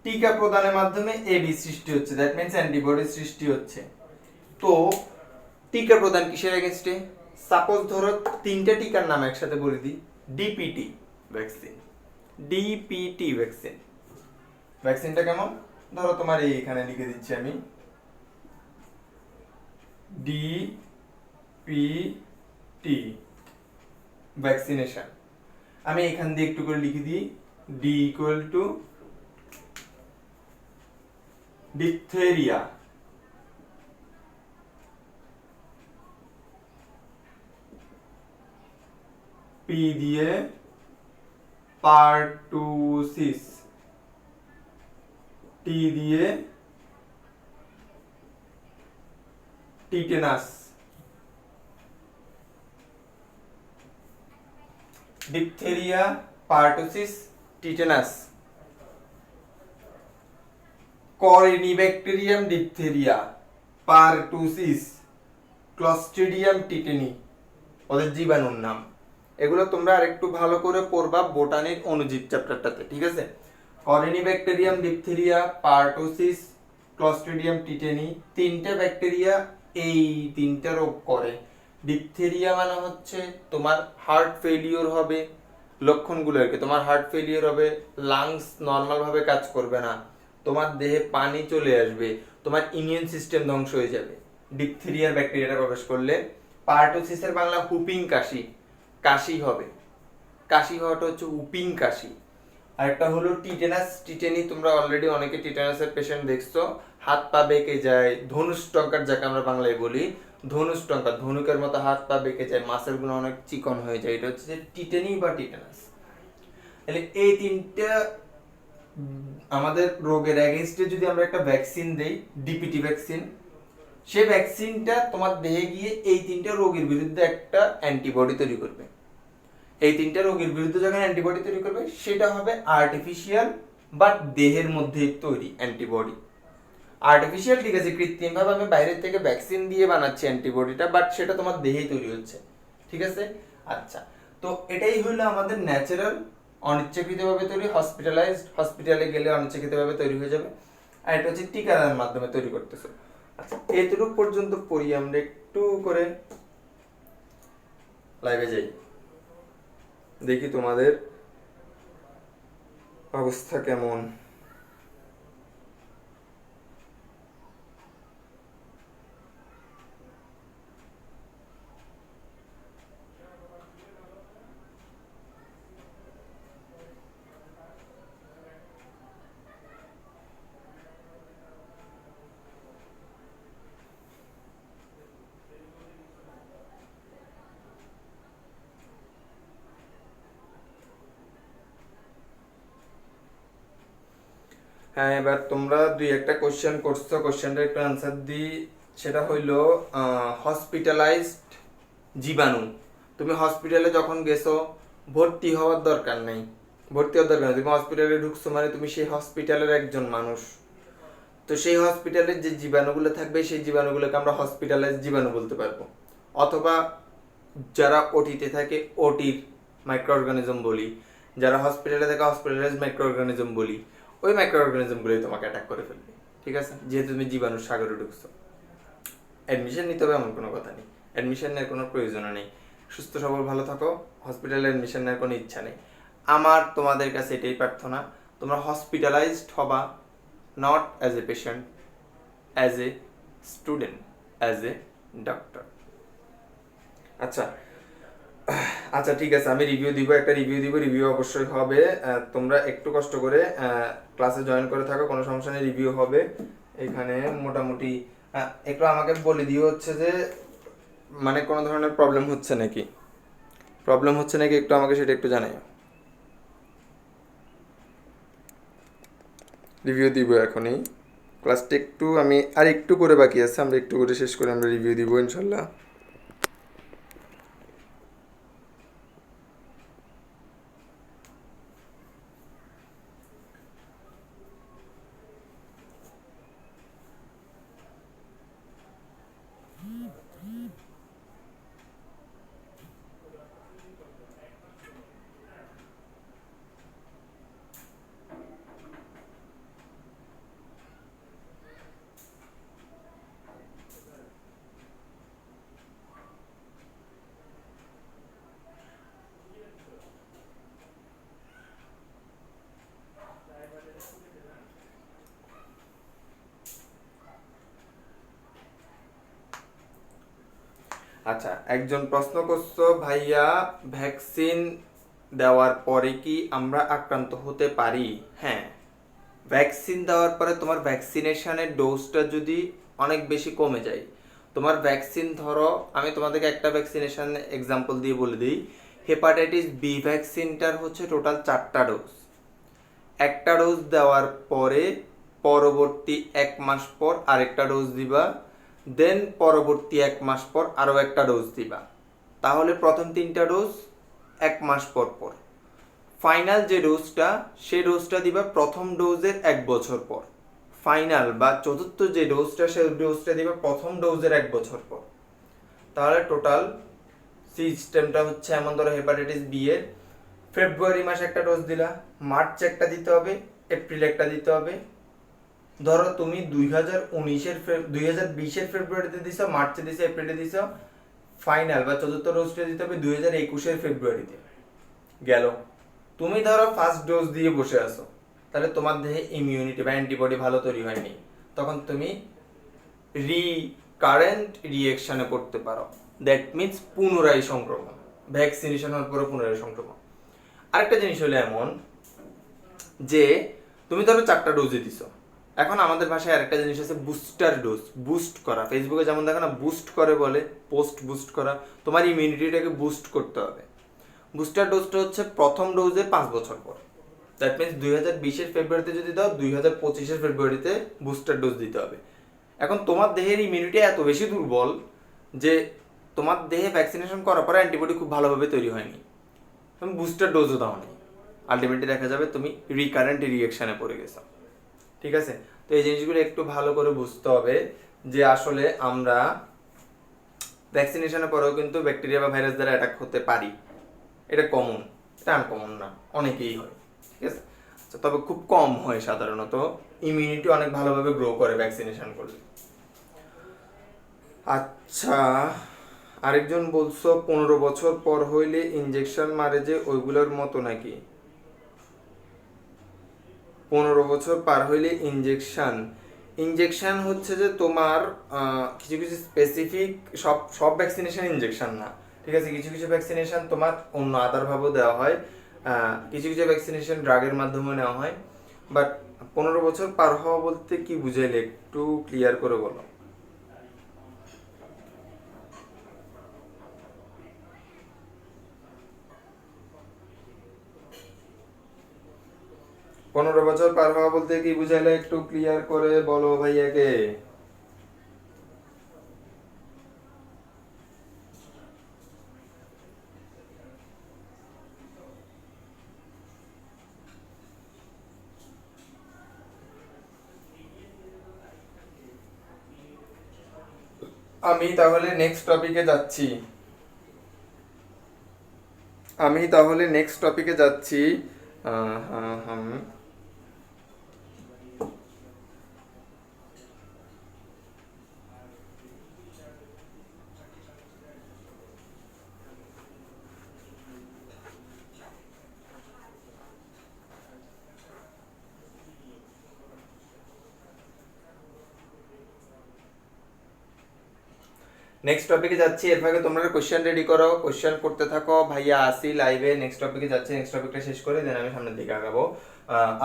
টিকা প্রদানের মাধ্যমে এবি সৃষ্টি হচ্ছে, দ্যাট মিন্স অ্যান্টিবডি সৃষ্টি হচ্ছে। তো টিকা প্রদান কিসের এগেইনস্টে? সাপোজ ধরো তিনটে টিকার নাম একসাথে বলে দিই। DPT vaccine, DPT vaccine. ভ্যাকসিনটা কেমন? ধরো তোমার এইখানে লিখে দিচ্ছি আমি, ডিপিটি ভ্যাকসিনেশন। আমি এখান দিয়ে একটু করে লিখে দিই, D equal to diphtheria, P দিয়ে পারটুসিস, টি দিয়ে tetanus. Diphtheria, pertussis, tetanus. Corynebacterium diphtheria, pertussis, clostridium tetani ওদের জীবাণুর নাম। এগুলো তোমরা আরেকটু ভালো করে পড়বা বোটানির অণুজীব চ্যাপ্টারটাতে, ঠিক আছে? করিনিব্যাকটেরিয়াম ডিপথেরিয়া, পারটুসিস, ক্লস্ট্রিডিয়াম টিটেনি, তিনটে ব্যাকটেরিয়া এই তিনটা রোগ করে। ডিপথেরিয়া মানে হচ্ছে তোমার হার্ট ফেলিওর হবে, লক্ষণগুলো আর কি, তোমার হার্ট ফেলিওর হবে, লাংস নর্মাল ভাবে কাজ করবে না, তোমার দেহে পানি চলে আসবে, তোমার ইমিউন সিস্টেম ধ্বংস হয়ে যাবে ডিপথেরিয়ার ব্যাকটেরিয়াটা প্রবেশ করলে। পারটুসিসের বাংলা হুপিং কাশি, কাশি হবে, কাশি হওয়াটা হচ্ছে হুপিং কাশি। আরেকটা হলো টিটেনাস, টিটেনি তোমরা অলরেডি অনেকে টিটেনাসের পেশেন্ট দেখছো, হাত পা বেঁকে যায়, ধনুষ টঙ্কার যাকে আমরা বাংলায় বলি, ধনুষ টঙ্কা, ধনুকের মতো হাত পা বেঁকে যায়, মাসেল গুলো অনেক চিকন হয়ে যায়, এটা হচ্ছে যে টিটেনি বা টিটেনাস। তাহলে এই তিনটা আমাদের রোগের এগেইনস্টে যদি আমরা একটা ভ্যাকসিন দেই, ডিপিটি ভ্যাকসিন, সে ভ্যাকসিনটা তোমার দেহে গিয়ে এই তিনটা রোগের বিরুদ্ধে একটা অ্যান্টিবডি তৈরি করবে। এই তিনটা রোগের বিরুদ্ধে যখন অ্যান্টিবডি তৈরি করবে সেটা হবে আর্টিফিশিয়াল বাট দেহের মধ্যে তৈরি অ্যান্টিবডি। আর্টিফিশিয়াল ঠিক আছে, কৃত্রিমভাবে আমি বাইরের থেকে ভ্যাকসিন দিয়ে বানাচ্ছি অ্যান্টিবডিটা, বাট সেটা তোমার দেহেই তৈরি হচ্ছে, ঠিক আছে? আচ্ছা, তো এটাই হলো আমাদের ন্যাচারাল, অনিচ্ছাকৃতভাবে তৈরি, হসপিটালে গেলে অনিচ্ছাকৃতভাবে তৈরি হয়ে যাবে। আর এটা হচ্ছে টিকাদানের মাধ্যমে তৈরি করতেছে। আচ্ছা, এতটুকু পর্যন্ত পড়ি, আমরা একটু করে লাইভে যাই, দেখি তোমাদের অবস্থা কেমন। হ্যাঁ, এবার তোমরা দুই একটা কোশ্চেন করছো, কোশ্চেনটার একটু আনসার দিই। সেটা হইলো হসপিটালাইজড জীবাণু। তুমি হসপিটালে যখন গেছো, ভর্তি হওয়ার দরকার নেই, ভর্তি হওয়ার দরকার নেই, তুমি হসপিটালে ঢুকছো মানে তুমি সেই হসপিটালের একজন মানুষ। তো সেই হসপিটালের যে জীবাণুগুলো থাকবে সেই জীবাণুগুলোকে আমরা হসপিটালাইজড জীবাণু বলতে পারবো। অথবা যারা ওটিতে থাকে ওটির মাইক্রো অর্গানিজম বলি, যারা হসপিটালে থাকে হসপিটালাইজড মাইক্রো অর্গানিজম বলি। ওই মাইক্রো অর্গানিজমগুলোই তোমাকে অ্যাটাক করে ফেলবে, ঠিক আছে? যেহেতু তুমি জীবাণুর সাগরে ঢুকছো। অ্যাডমিশন নিতে হবে এমন কোনো কথা নেই, অ্যাডমিশন নেওয়ার কোনো প্রয়োজনও নেই। সুস্থ সবল ভালো থাকো, হসপিটালে অ্যাডমিশন নেওয়ার কোনো ইচ্ছা নেই। আমার তোমাদের কাছে এটাই প্রার্থনা, তোমরা হসপিটালাইজড হবা, not as a patient, as a student, as a doctor. আচ্ছা আচ্ছা, ঠিক আছে, আমি রিভিউ দিব, একটা রিভিউ দিব, রিভিউ অবশ্যই হবে। তোমরা একটু কষ্ট করে ক্লাসে জয়েন করে থাকো, কোনো সমস্যা নেই, রিভিউ হবে। এখানে মোটামুটি একটু আমাকে বলে দিও হচ্ছে যে মানে কোনো ধরনের প্রবলেম হচ্ছে নাকি, একটু আমাকে সেটা একটু জানাই। রিভিউ দিব এখনই, ক্লাসটা একটু আমি আর একটু করে বাকি আছে, আমরা একটু করে শেষ করে আমরা রিভিউ দিব ইনশাল্লাহ। আচ্ছা, একজন প্রশ্ন করছো ভাইয়া ভ্যাকসিন দেওয়ার পরে কি আমরা আক্রান্ত হতে পারি? হ্যাঁ, ভ্যাকসিন দেওয়ার পরে তোমার ভ্যাকসিনেশনের ডোজটা যদি অনেক বেশি কমে যায়, তোমার ভ্যাকসিন ধরো, আমি তোমাদেরকে একটা ভ্যাকসিনেশন এক্সাম্পল দিয়ে বলে দিই। হেপাটাইটিস বি ভ্যাকসিনটার হচ্ছে টোটাল 4টা ডোজ। একটা ডোজ দেওয়ার পরে পরবর্তী 1 মাস পর আরেকটা ডোজ দিবা, দেন পরবর্তী 1 মাস পর আরও একটা ডোজ দিবা। তাহলে প্রথম 3টা ডোজ 1 মাস পর পর। ফাইনাল যে ডোজটা, সে ডোজটা দিবা প্রথম ডোজের 1 বছর পর। ফাইনাল বা চতুর্থ যে ডোজটা, সে ডোজটা দিবা প্রথম ডোজের 1 বছর পর। তাহলে টোটাল সিস্টেমটা হচ্ছে এমন, ধরো হেপাটাইটিস বি এর ফেব্রুয়ারি মাসে একটা ডোজ দিলা, মার্চ একটা দিতে হবে, এপ্রিল একটা দিতে হবে। ধরো তুমি 2020-এর ফেব্রুয়ারিতে দিছো, মার্চে দিছো, এপ্রিলে দিছো, ফাইনাল বা চতুর্থ ডোজটা দিতে হবে 2021-এর ফেব্রুয়ারিতে। গেল। তুমি ধরো ফার্স্ট ডোজ দিয়ে বসে আছো, তাহলে তোমার দেহে ইমিউনিটি বা অ্যান্টিবডি ভালো তৈরি হয়নি, তখন তুমি রিকারেন্ট রিঅ্যাকশনে পড়তে পারো। দ্যাট মিনস পুনরায় সংক্রমণ, ভ্যাকসিনেশন হওয়ার পরে পুনরায় সংক্রমণ। আরেকটা জিনিস হলো এমন যে তুমি ধরো 4টা ডোজে দিছো, এখন আমাদের ভাষায় আরেকটা জিনিস আছে বুস্টার ডোজ, বুস্ট করা। ফেসবুকে যেমন দেখো না বুস্ট করে বলে, পোস্ট বুস্ট করা, তোমার ইমিউনিটিটাকে বুস্ট করতে হবে। বুস্টার ডোজটা হচ্ছে প্রথম ডোজের 5 বছর পর। দ্যাট মিনস 2020-এর ফেব্রুয়ারিতে যদি দাও, 2025-এর ফেব্রুয়ারিতে বুস্টার ডোজ দিতে হবে। এখন তোমার দেহের ইমিউনিটি এত বেশি দুর্বল যে তোমার দেহে ভ্যাকসিনেশন করার পরে অ্যান্টিবডি খুব ভালোভাবে তৈরি হয়নি, তুমি বুস্টার ডোজও দাও নি, আলটিমেটলি দেখা যাবে তুমি রিকারেন্ট রিঅ্যাকশনে পড়ে গেছো। ঠিক আছে, তো এই জিনিসগুলো একটু ভালো করে বুঝতে হবে যে আসলে আমরা ভ্যাকসিনেশনের পরেও কিন্তু ব্যাকটেরিয়া বা ভাইরাস দ্বারা অ্যাটাক হতে পারি। এটা কমন, এটা আনকমন না, অনেকেই হয়। ঠিক আছে, আচ্ছা, তবে খুব কম হয় সাধারণত। ইমিউনিটি অনেক ভালোভাবে গ্রো করে ভ্যাকসিনেশন করলে। আচ্ছা, আরেকজন বলছো 15 বছর পর হইলে ইনজেকশন মারে যে ওইগুলোর মতো নাকি? 15 বছর পার হইলে ইনজেকশন হচ্ছে যে তোমার কিছু কিছু স্পেসিফিক, সব সব ভ্যাকসিনেশন ইনজেকশন না। ঠিক আছে, কিছু কিছু ভ্যাকসিনেশন তোমার অন্য আদারভাবেও দেওয়া হয়, কিছু কিছু ভ্যাকসিনেশন ড্রাগের মাধ্যমে নেওয়া হয়। বাট 15 বছর পার হওয়া বলতে কি বুঝাইলে একটু ক্লিয়ার করে বলো। 15 বছর পার হওয়া বলতে কি বুঝাইলে একটু ক্লিয়ার করে বলো ভাইয়াকে। আমি তাহলে নেক্সট টপিকে যাচ্ছি। হুম। নেক্সট টপিকে যাচ্ছি, এর ফাঁকে তোমরা কোশ্চেন রেডি করো, কোশ্চেন করতে থাকো। ভাইয়া আসি লাইভে, নেক্সট টপিকে যাচ্ছি, নেক্সট টপিকটা শেষ করে দেন আমি সামনের দিকে আগাবো।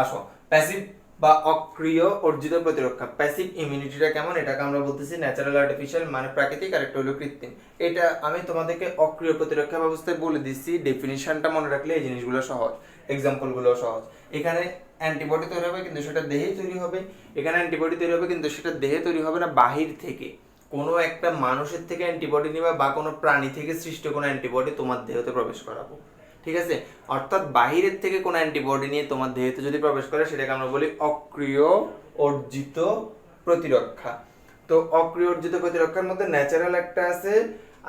আসো, প্যাসিভ বা অক্রিয় অর্জিত প্রতিরক্ষা, প্যাসিভ ইমিউনিটিটা কেমন, এটাকে আমরা বলতেছি ন্যাচারাল আর্টিফিশিয়াল, মানে প্রাকৃতিক, আর একটা হলো কৃত্রিম। এটা আমি তোমাদেরকে অক্রিয় প্রতিরক্ষা ব্যবস্থায় বলে দিচ্ছি, ডেফিনিশনটা মনে রাখলে এই জিনিসগুলো সহজ, এক্সাম্পলগুলো সহজ। এখানে অ্যান্টিবডি তৈরি হবে কিন্তু সেটা দেহেই তৈরি হবে, এখানে অ্যান্টিবডি তৈরি হবে কিন্তু সেটা দেহে তৈরি হবে না, বাহির থেকে কোনো একটা মানুষের থেকে অ্যান্টিবডি নিবা বা কোনো প্রাণী থেকে সৃষ্ট কোনো অ্যান্টিবডি তোমার দেহতে প্রবেশ করাবো। ঠিক আছে, অর্থাৎ বাহিরের থেকে কোনো অ্যান্টিবডি নিয়ে তোমার দেহতে যদি প্রবেশ করে সেটাকে আমরা বলি অক্রিয় অর্জিত প্রতিরক্ষা। তো অক্রিয় অর্জিত প্রতিরক্ষার মধ্যে ন্যাচারাল একটা আছে,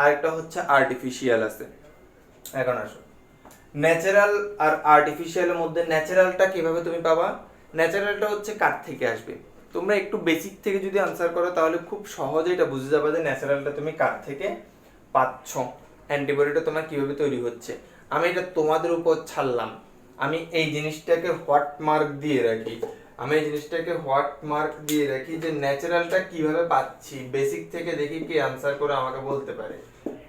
আর একটা হচ্ছে আর্টিফিশিয়াল আছে। এখন আসো, ন্যাচারাল আর আর্টিফিশিয়ালের মধ্যে ন্যাচারালটা কিভাবে তুমি পাবা? ন্যাচারালটা হচ্ছে কার থেকে আসবে। তোমরা একটু বেসিক থেকে যদি আনসার করো তাহলে খুব সহজে এটা বুঝে যাবে যে ন্যাচারালটা তুমি কার থেকে পাচ্ছ, অ্যান্টিবডিটা তোমার কিভাবে তৈরি হচ্ছে। আমি এটা তোমাদের উপর ছাড়লাম, আমি এই জিনিসটাকে হোয়াট মার্ক দিয়ে রাখি, যে ন্যাচারালটা কিভাবে পাচ্ছি, বেসিক থেকে দেখি কি আনসার করে আমাকে বলতে পারে।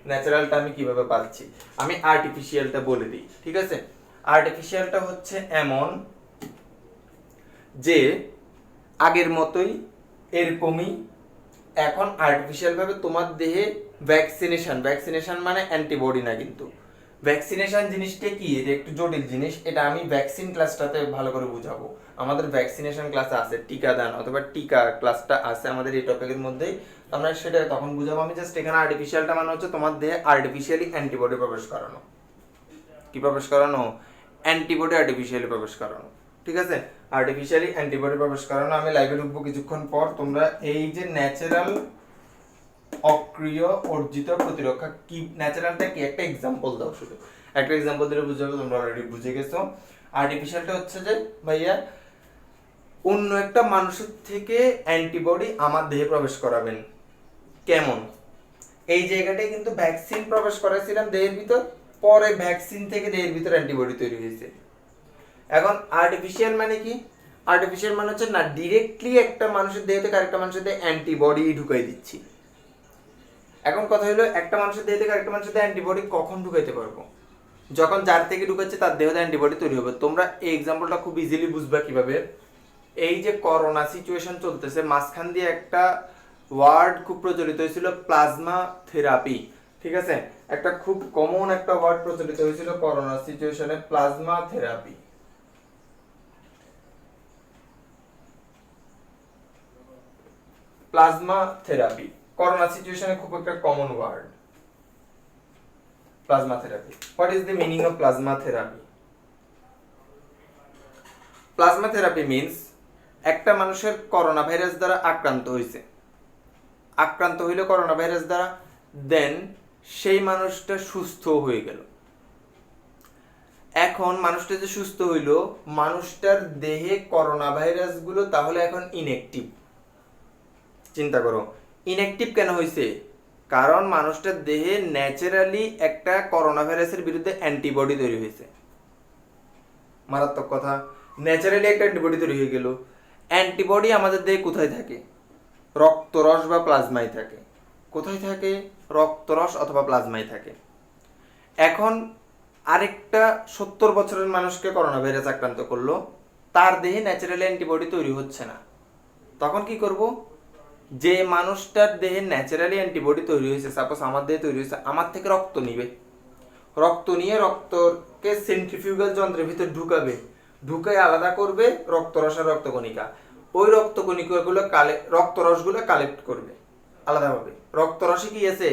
ন্যাচারালটা আমি কিভাবে পাচ্ছি, আমি আর্টিফিশিয়ালটা বলে দিই, ঠিক আছে। আর্টিফিশিয়ালটা হচ্ছে এমন যে আগের মতোই এরকমই এখন আর্টিফিশিয়াল ভাবে তোমার দেহে ভ্যাকসিনেশন মানে অ্যান্টিবডি না, কিন্তু ভ্যাকসিনেশন জিনিসটা কি, এটা একটু জটিল জিনিস, এটা আমি ভ্যাকসিন ক্লাসটাতে ভালো করে বুঝাবো। আমাদের ভ্যাকসিনেশন ক্লাস আছে, টিকাদান অথবা টিকা ক্লাসটা আছে আমাদের এই টপিকের মধ্যেই, আমরা সেটা তখন বুঝাবো। আমি জাস্ট এখানে আর্টিফিশিয়ালটা মানে হচ্ছে তোমার দেহে আর্টিফিশিয়ালি অ্যান্টিবডি প্রবেশ করানো। কি প্রবেশ করানো? অ্যান্টিবডি আর্টিফিশিয়ালি প্রবেশ করানো, ঠিক আছে। আর্টিফিশিয়ালি অ্যান্টিবডি প্রবেশ করানো। আমি লাইভে ঢুকবো কিছুক্ষণ পর, তোমরা এই যে ন্যাচারাল অক্রিয় অর্জিত প্রতিরক্ষা কি, ন্যাচারালটা কি একটা এক্সাম্পল দাও, শুধু একটা এক্সাম্পল দিলে বুঝে যাবে, তোমরা অলরেডি বুঝে গেছো। আর্টিফিশিয়ালটা হচ্ছে যে ভাইয়া অন্য একটা মানুষের থেকে অ্যান্টিবডি আমার দেহে প্রবেশ করাবেন। কেমন? এই জায়গাটায় কিন্তু ভ্যাকসিন প্রবেশ করাইছিলাম দেহের ভিতর, পরে ভ্যাকসিন থেকে দেহের ভিতর অ্যান্টিবডি তৈরি হয়েছে। এখন আর্টিফিশিয়াল মানে কি? আর্টিফিশিয়াল মানে হচ্ছে না ডিরেক্টলি একটা মানুষের দেহ থেকে আরেকটা মানুষের দেহে অ্যান্টিবডি ঢুকাই দিচ্ছি। এখন কথা হলো একটা মানুষের দেহ থেকে আরেকটা মানুষের দেহে অ্যান্টিবডি কখন ঢুকাইতে পারবো? যখন যার থেকে ঢুকাচ্ছে তার দেহে অ্যান্টিবডি তৈরি হবে। তোমরা এই এক্সাম্পলটা খুব ইজিলি বুঝবা কিভাবে। এই যে করোনা সিচুয়েশন চলতেছে, মাঝখান দিয়ে একটা ওয়ার্ড খুব প্রচলিত হয়েছিল, প্লাজমা থেরাপি, ঠিক আছে। একটা খুব কমন একটা ওয়ার্ড প্রচলিত হয়েছিল করোনা সিচুয়েশনে, plasma therapy. Plasma therapy corona সিচুয়েশনে খুব একটা common word, plasma therapy. What is the meaning of plasma therapy? Plasma therapy means একটা মানুষের করোনা ভাইরাস দ্বারা আক্রান্ত হইল করোনা ভাইরাস দ্বারা, দেন সেই মানুষটা সুস্থ হয়ে গেল। এখন মানুষটা যে সুস্থ হইল, মানুষটার দেহে করোনা ভাইরাস গুলো তাহলে এখন ইনঅ্যাক্টিভ। চিন্তা করো, ইনঅ্যাক্টিভ কেন হয়েছে? কারণ মানুষটার দেহে ন্যাচারালি একটা করোনা ভাইরাসের বিরুদ্ধে অ্যান্টিবডি তৈরি হয়েছে। মারাত্মক কথা, ন্যাচারালি একটা অ্যান্টিবডি তৈরি হয়ে গেল। অ্যান্টিবডি আমাদের দেহে কোথায় থাকে? রক্তরস বা প্লাজমায় থাকে। কোথায় থাকে? রক্তরস অথবা প্লাজমায় থাকে। এখন আরেকটা 70 বছরের মানুষকে করোনা ভাইরাস আক্রান্ত করলো, তার দেহে ন্যাচারালি অ্যান্টিবডি তৈরি হচ্ছে না। তখন কি করব? যে মানুষটার দেহে ন্যাচারালি অ্যান্টিবডি তৈরি হয়েছে, সাপোজ আমার দেহে তৈরি হয়েছে, আমার থেকে রক্ত নিবে। রক্ত নিয়ে রক্তকে সেন্ট্রিফিউগাল যন্ত্রের ভিতর ঢুকাবে, ঢুকে আলাদা করবে রক্তরস আর রক্তকণিকা। ওই রক্তকণিকাগুলো রক্তরসগুলো কালেক্ট করবে আলাদাভাবে। রক্তরসে কি আছে?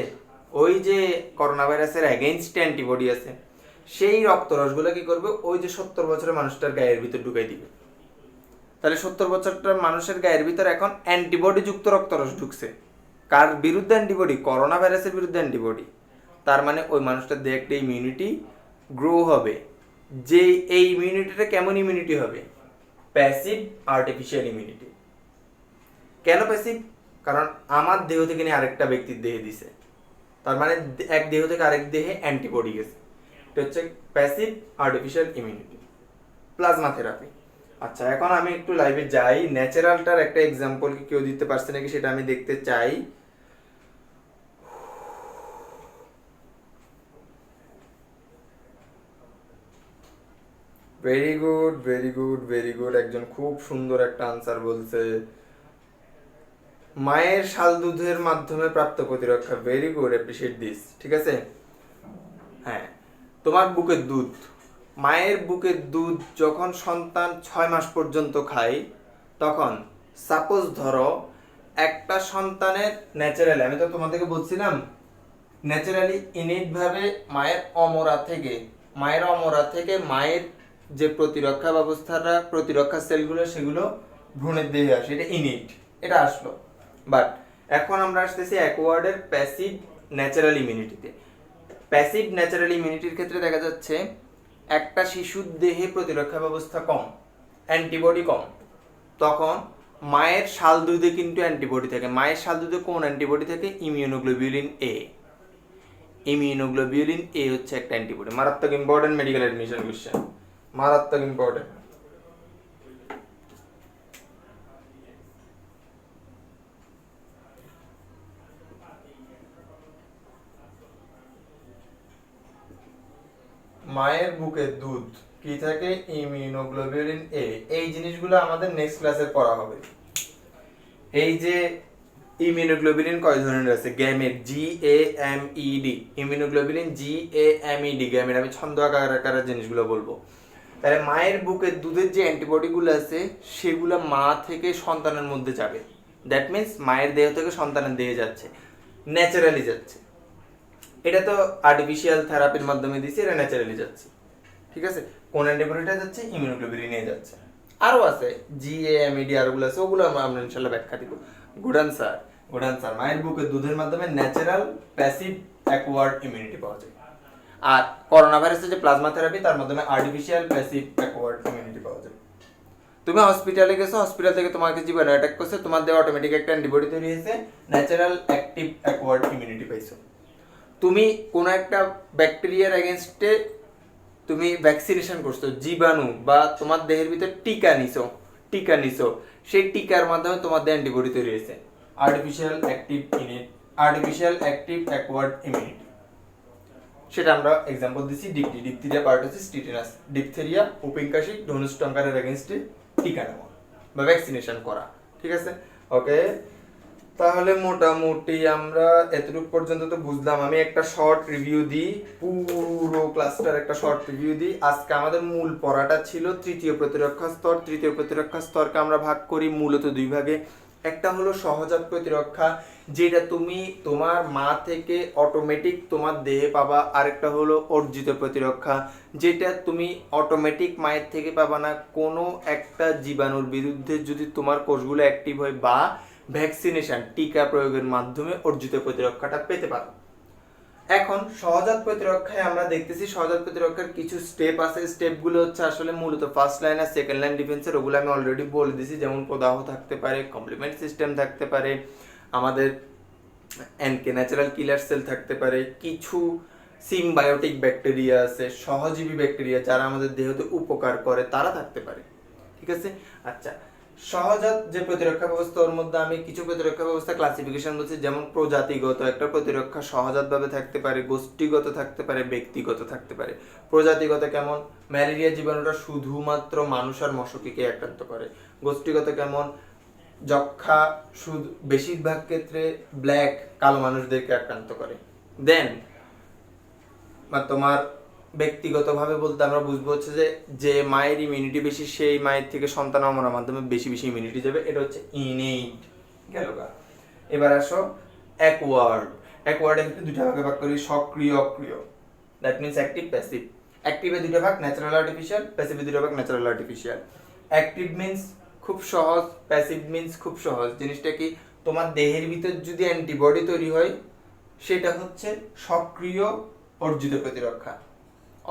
ওই যে করোনা ভাইরাসের এগেইনস্ট অ্যান্টিবডি আছে, সেই রক্তরসগুলো কি করবে? ওই যে 70 বছরের মানুষটার গায়ের ভিতর ঢুকাই দিবে। তাহলে 70 বছরটার মানুষের গায়ের ভিতর এখন অ্যান্টিবডি যুক্ত রক্তরস ঢুকছে। কার বিরুদ্ধে অ্যান্টিবডি? করোনা ভাইরাসের বিরুদ্ধে অ্যান্টিবডি। তার মানে ওই মানুষটার দেহে একটা ইমিউনিটি গ্রো হবে। যে এই ইমিউনিটিটা কেমন ইমিউনিটি হবে? Passive artificial immunity. কেন প্যাসিভ? কারণ আমার দেহ থেকে নিয়ে আরেকটা ব্যক্তির দেহে দিছে, তার মানে এক দেহ থেকে আরেক দেহে অ্যান্টিবডি গেছে। এটা হচ্ছে passive artificial immunity, plasma therapy. আচ্ছা, এখন আমি একটু লাইভে যাই, ন্যাচারালটার একটা এক্সাম্পল কি কেউ দিতে পারছে নাকি সেটা আমি দেখতে চাই। Very good, very good, very good. একজন খুব সুন্দর একটা আনসার বলছে, মায়ের শাল দুধের মাধ্যমে প্রাপ্ত প্রতিরক্ষা। Very good, appreciate this. ঠিক আছে, হ্যাঁ, তোমার বুকের দুধ, মায়ের বুকের দুধ যখন সন্তান 6 মাস পর্যন্ত খায়, তখন সাপোজ ধরো একটা সন্তানের ন্যাচারালি, আমি তো তোমাদেরকে বলছিলাম ন্যাচারালি ইনিটভাবে মায়ের অমরা থেকে মায়ের যে প্রতিরক্ষা ব্যবস্থাটা, প্রতিরক্ষা সেলগুলো, সেগুলো ভ্রূণের দেহে আসে, এটা ইনিট, এটা আসলো। বাট এখন আমরা আসতেছি অ্যাকোয়ার্ডের প্যাসিভ ন্যাচারাল ইমিউনিটিতে। প্যাসিভ ন্যাচারাল ইমিউনিটির ক্ষেত্রে দেখা যাচ্ছে একটা শিশুর দেহে প্রতিরক্ষা ব্যবস্থা কম, অ্যান্টিবডি কম, তখন মায়ের শাল দুধে কিন্তু অ্যান্টিবডি থাকে। মায়ের শাল দুধে কোন অ্যান্টিবডি থাকে? ইমিউনোগ্লোবিউলিন এ। ইমিউনোগ্লোবিউলিন এ হচ্ছে একটা অ্যান্টিবডি। মারাত্মক ইম্পর্টেন্ট মেডিকেল অ্যাডমিশন কোশ্চেন, মারাত্মক ইম্পর্টেন্ট। মায়ের বুকের দুধ কি থাকে, ইমিউনোগ্লোবিউলিন এ। এই জিনিসগুলো আমাদের নেক্সট ক্লাসে পড়া হবে। এই যে ইমিউনোগ্লোবিউলিন কয় ধরনের আছে, gamete, GAMED, immunoglobulin GAMED, gamete. আমি ছন্দ আকারে জিনিসগুলো বলবো। তাহলে মায়ের বুকের দুধের যে অ্যান্টিবডিগুলো আছে সেগুলো মা থেকে সন্তানের মধ্যে যাবে। দ্যাট মিন্স মায়ের দেহ থেকে সন্তানের দেহে যাচ্ছে, ন্যাচারালি যাচ্ছে। এটা তো আর্টিফিশিয়াল থেরাপির মাধ্যমে দিচ্ছে, এটা ন্যাচারালি যাচ্ছে। ঠিক আছে, কোন অ্যান্টিবডিটা যাচ্ছে, ইমিউনোগ্লোবিউলিন নিয়ে যাচ্ছে। আরও আছে GAMED, আরগুলো আছে, ওগুলো আমরা ইনশাল্লাহ ব্যাখ্যা দিব। Good answer. মায়ের বুকের দুধের মাধ্যমে ন্যাচারাল প্যাসিভ অ্যাকোয়ার্ড ইমিউনিটি পাওয়া যায়। আর করোনা ভাইরাসের যে প্লাজমা থেরাপি, তার মাধ্যমে আর্টিফিশিয়াল প্যাসিভ অ্যাকোয়ার্ড ইমিউনিটি পাওয়া যায়। তুমি হসপিটালে গেছো, হসপিটাল থেকে তোমাকে জীবাণু অ্যাটাক করছে, তোমার দেহে অটোমেটিক একটা অ্যান্টিবডি তৈরি হয়েছে, ন্যাচারাল অ্যাক্টিভ অ্যাকোয়ার্ড ইমিউনিটি পাইছো। তুমি কোনো একটা ব্যাকটেরিয়ার এগেনস্টে তুমি ভ্যাকসিনেশন করছো, জীবাণু বা তোমার দেহের ভিতর টিকা নিছো, সেই টিকার মাধ্যমে তোমার দেহে অ্যান্টিবডি তৈরি হয়েছে, আর্টিফিশিয়াল অ্যাক্টিভ অ্যাকোয়ার্ড ইমিউনিটি। সেটা আমরা এক্সাম্পল দিছি ডিপথেরিয়া, পারটোসিস, টিটেনাস। ডিপথেরিয়া, উপিং কাশি, ধনুষ্টঙ্কারের এগেনস্টে টিকা নেওয়া বা ভ্যাকসিনেশন করা। ঠিক আছে, ওকে। তাহলে মোটামুটি আমরা এতটুকু পর্যন্ত তো বুঝলাম। আমি একটা শর্ট রিভিউ দিই, পুরো ক্লাসটার একটা শর্ট রিভিউ দিই। আজকে আমাদের মূল পড়াটা ছিল তৃতীয় প্রতিরক্ষা স্তর। তৃতীয় প্রতিরক্ষা স্তরকে আমরা ভাগ করি মূলত দুই ভাগে। একটা হলো সহজাত প্রতিরক্ষা, যেটা তুমি তোমার মা থেকে অটোমেটিক তোমার দেহে পাবা। আরেকটা হলো অর্জিত প্রতিরক্ষা, যেটা তুমি অটোমেটিক মায়ের থেকে পাবা না, কোনো একটা জীবাণুর বিরুদ্ধে যদি তোমার কোষগুলো অ্যাক্টিভ হয় বা ভ্যাকসিনেশন, টিকা প্রয়োগের মাধ্যমে অর্জিত প্রতিরক্ষাটা পেতে পারো। এখন সহজাত প্রতিরক্ষায় আমরা দেখতেছি সহজাত প্রতিরক্ষার কিছু স্টেপ আছে। স্টেপগুলো হচ্ছে আসলে মূলত ফার্স্ট লাইন আর সেকেন্ড লাইন ডিফেন্সের, ওগুলো আমি অলরেডি বলে দিয়েছি। যেমন প্রদাহ থাকতে পারে, কমপ্লিমেন্ট সিস্টেম থাকতে পারে, আমাদের এনকে ন্যাচারাল কিলার সেল থাকতে পারে, কিছু সিমবায়োটিক ব্যাকটেরিয়া আছে, সহজীবী ব্যাকটেরিয়া যারা আমাদের দেহতে উপকার করে, তারা থাকতে পারে। ঠিক আছে, আচ্ছা। সহজাত যে প্রতিরক্ষা ব্যবস্থা, ওর মধ্যে আমি কিছু প্রতিরক্ষা ব্যবস্থা ক্লাসিফিকেশন বলছি। যেমন প্রজাতিগত একটা প্রতিরক্ষা সহজাতভাবে থাকতে পারে, গোষ্ঠীগত থাকতে পারে, ব্যক্তিগত থাকতে পারে। প্রজাতিগত কেমন, ম্যালেরিয়া জীবাণুটা শুধুমাত্র মানুষ আর মশকিকে আক্রান্ত করে। গোষ্ঠীগত কেমন, যক্ষা শুধু বেশিরভাগ ক্ষেত্রে ব্ল্যাক, কালো মানুষদেরকে আক্রান্ত করে। দেন তোমার ব্যক্তিগতভাবে বলতে আমরা বুঝবো হচ্ছে যে মায়ের ইমিউনিটি বেশি, সেই মায়ের থেকে সন্তান হওয়ার মাধ্যমে বেশি বেশি ইমিউনিটি যাবে, এটা হচ্ছে ইনেট। গেল গা। এবার আসো অ্যাকোয়ার্ডের ক্ষেত্রে দুটা ভাগে ভাগ করি, সক্রিয় অক্রিয়। That means active passive. অ্যাক্টিভে দুটো ভাগ, ন্যাচারাল আর্টিফিশিয়াল। প্যাসিভে দুটো ভাগ, ন্যাচারাল আর্টিফিশিয়াল। অ্যাক্টিভ মিনস খুব সহজ, প্যাসিভ মিনস খুব সহজ। জিনিসটা কি, তোমার দেহের ভিতর যদি অ্যান্টিবডি তৈরি হয়, সেটা হচ্ছে সক্রিয় অর্জিত প্রতিরক্ষা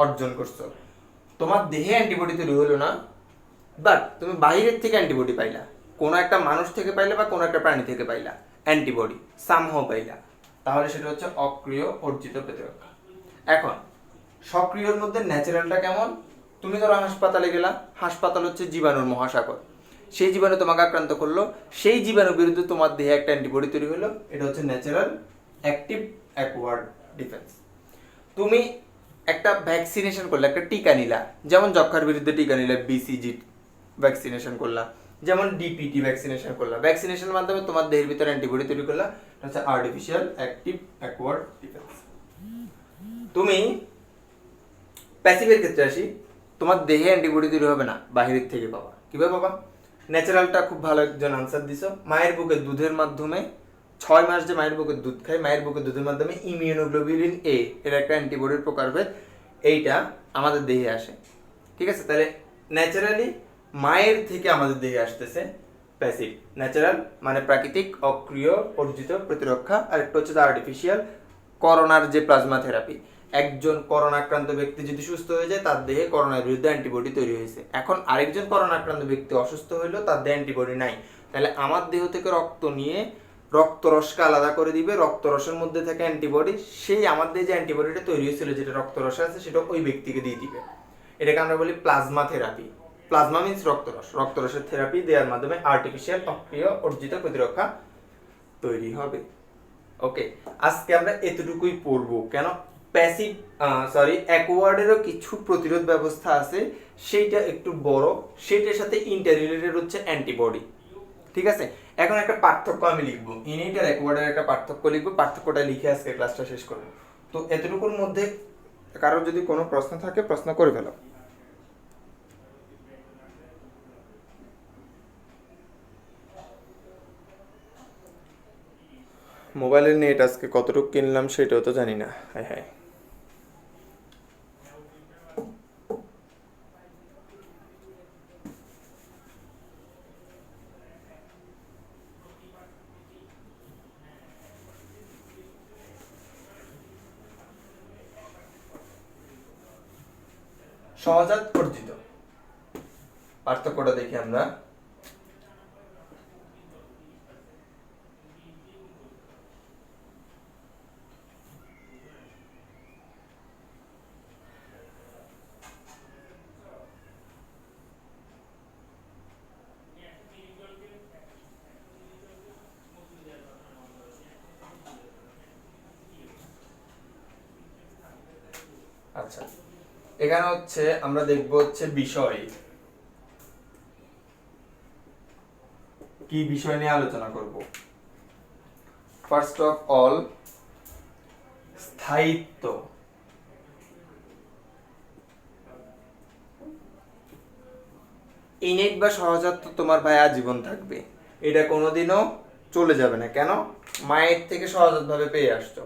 অর্জন করছো। তোমার দেহে অ্যান্টিবডি তৈরি হলো না, বাট তুমি বাইরের থেকে অ্যান্টিবডি পাইলা, কোনো একটা মানুষ থেকে পাইলা বা কোনো একটা প্রাণী থেকে পাইলা অ্যান্টিবডি, সামহাও পাইলা, তাহলে সেটা হচ্ছে অক্রিয় অর্জিত প্রতিরক্ষা। এখন সক্রিয়র মধ্যে ন্যাচারালটা কেমন, তুমি ধরো হাসপাতালে গেলা, হাসপাতাল হচ্ছে জীবাণুর মহাসাগর। সেই জীবাণু তোমাকে আক্রান্ত করলো, সেই জীবাণুর বিরুদ্ধে তোমার দেহে একটা অ্যান্টিবডি তৈরি হলো, এটা হচ্ছে ন্যাচারাল অ্যাক্টিভ অ্যাকোয়ার্ড ডিফেন্স। তুমি একটা ভ্যাকসিনেশন করলে, একটা টিকা নিলা, যেমন যক্ষার বিরুদ্ধে টিকা নিলে BCG ভ্যাকসিনেশন করলা, যেমন DPT ভ্যাকসিনেশন করলা, ভ্যাকসিনেশনের মাধ্যমে তোমার দেহের ভিতরে অ্যান্টিবডি তৈরি করলা, এটা হচ্ছে আর্টিফিশিয়াল অ্যাক্টিভ অ্যাকোয়ার্ড ডিফেন্স। তুমি প্যাসিভের ক্ষেত্রে আসি, তোমার দেহে অ্যান্টিবডি তৈরি হবে না, বাহিরের থেকে পাবা। কিভাবে পাবা? ন্যাচারালটা খুব ভালো একজন আনসার দিছো, মায়ের বুকের দুধের মাধ্যমে। 6 মাস যে মায়ের বুকের দুধ খায়, মায়ের বুকের দুধের মাধ্যমে ইমিউনোগ্লোবিউলিন A এর একটা অ্যান্টিবডির প্রকারভেদ, এইটা আমাদের দেহে আসে। ঠিক আছে, তাহলে ন্যাচারালি মায়ের থেকে আমাদের দেহে আসতেছে প্যাসিভ। ন্যাচারাল মানে প্রাকৃতিক অক্রিয় অর্জিত প্রতিরক্ষা। আর একটা হচ্ছে আর্টিফিশিয়াল, করোনার যে প্লাজমা থেরাপি। একজন করোনা আক্রান্ত ব্যক্তি যদি সুস্থ হয়ে যায়, তার দেহে করোনার বিরুদ্ধে অ্যান্টিবডি তৈরি হয়েছে। এখন আরেকজন করোনা আক্রান্ত ব্যক্তি অসুস্থ হইলো, তার দেহে অ্যান্টিবডি নাই, তাহলে আমার দেহ থেকে রক্ত নিয়ে রক্তরসকে আলাদা করে দিবে, রক্তরসের মধ্যে থেকে অ্যান্টিবডি, সেই আমার দেহে যে অ্যান্টিবডিটা তৈরি হয়েছিল, যেটা রক্তরসে আছে, সেটা ওই ব্যক্তিকে দিয়ে দিবে। এটাকে আমরা বলি প্লাজমা থেরাপি। প্লাজমা মিন্স রক্তরস, রক্তরসের থেরাপি দেওয়ার মাধ্যমে আর্টিফিশিয়াল অক্রিয় অর্জিত প্রতিরক্ষা তৈরি হবে। ওকে, আজকে আমরা এতটুকুই পড়বো। কেন? প্যাসিভ অ্যাকোয়ার্ডেরও কিছু প্রতিরোধ ব্যবস্থা আছে, সেইটা একটু বড়, সেইটার সাথে ইন্টাররিলেটেড হচ্ছে অ্যান্টিবডি। ঠিক আছে, এখন একটা পার্থক্য আমি লিখবো, ইনিট আর অ্যাকোয়ার্ডের একটা পার্থক্য লিখবো, পার্থক্যটা লিখে আজকে ক্লাসটা শেষ করবো। তো এতটুকুর মধ্যে কারোর যদি কোনো প্রশ্ন থাকে প্রশ্ন করে ফেলো। মোবাইলের নেট আজকে কতটুকু কিনলাম সেটাও তো জানি না। হ্যাঁ হ্যাঁ, সহজাত অর্জিত পার্থক্যটা দেখি আমরা। আচ্ছা, এখানে হচ্ছে আমরা দেখব হচ্ছে বিষয়, কি বিষয় নিয়ে আলোচনা করব। ফার্স্ট অফ অল, স্থায়িত্ব। ইনেট বা সহজাত তো তোমার ভাই আজীবন থাকবে, এটা কোনোদিনও চলে যাবে না। কেন? মায়ের থেকে সহজাতভাবে পেয়ে আসছো।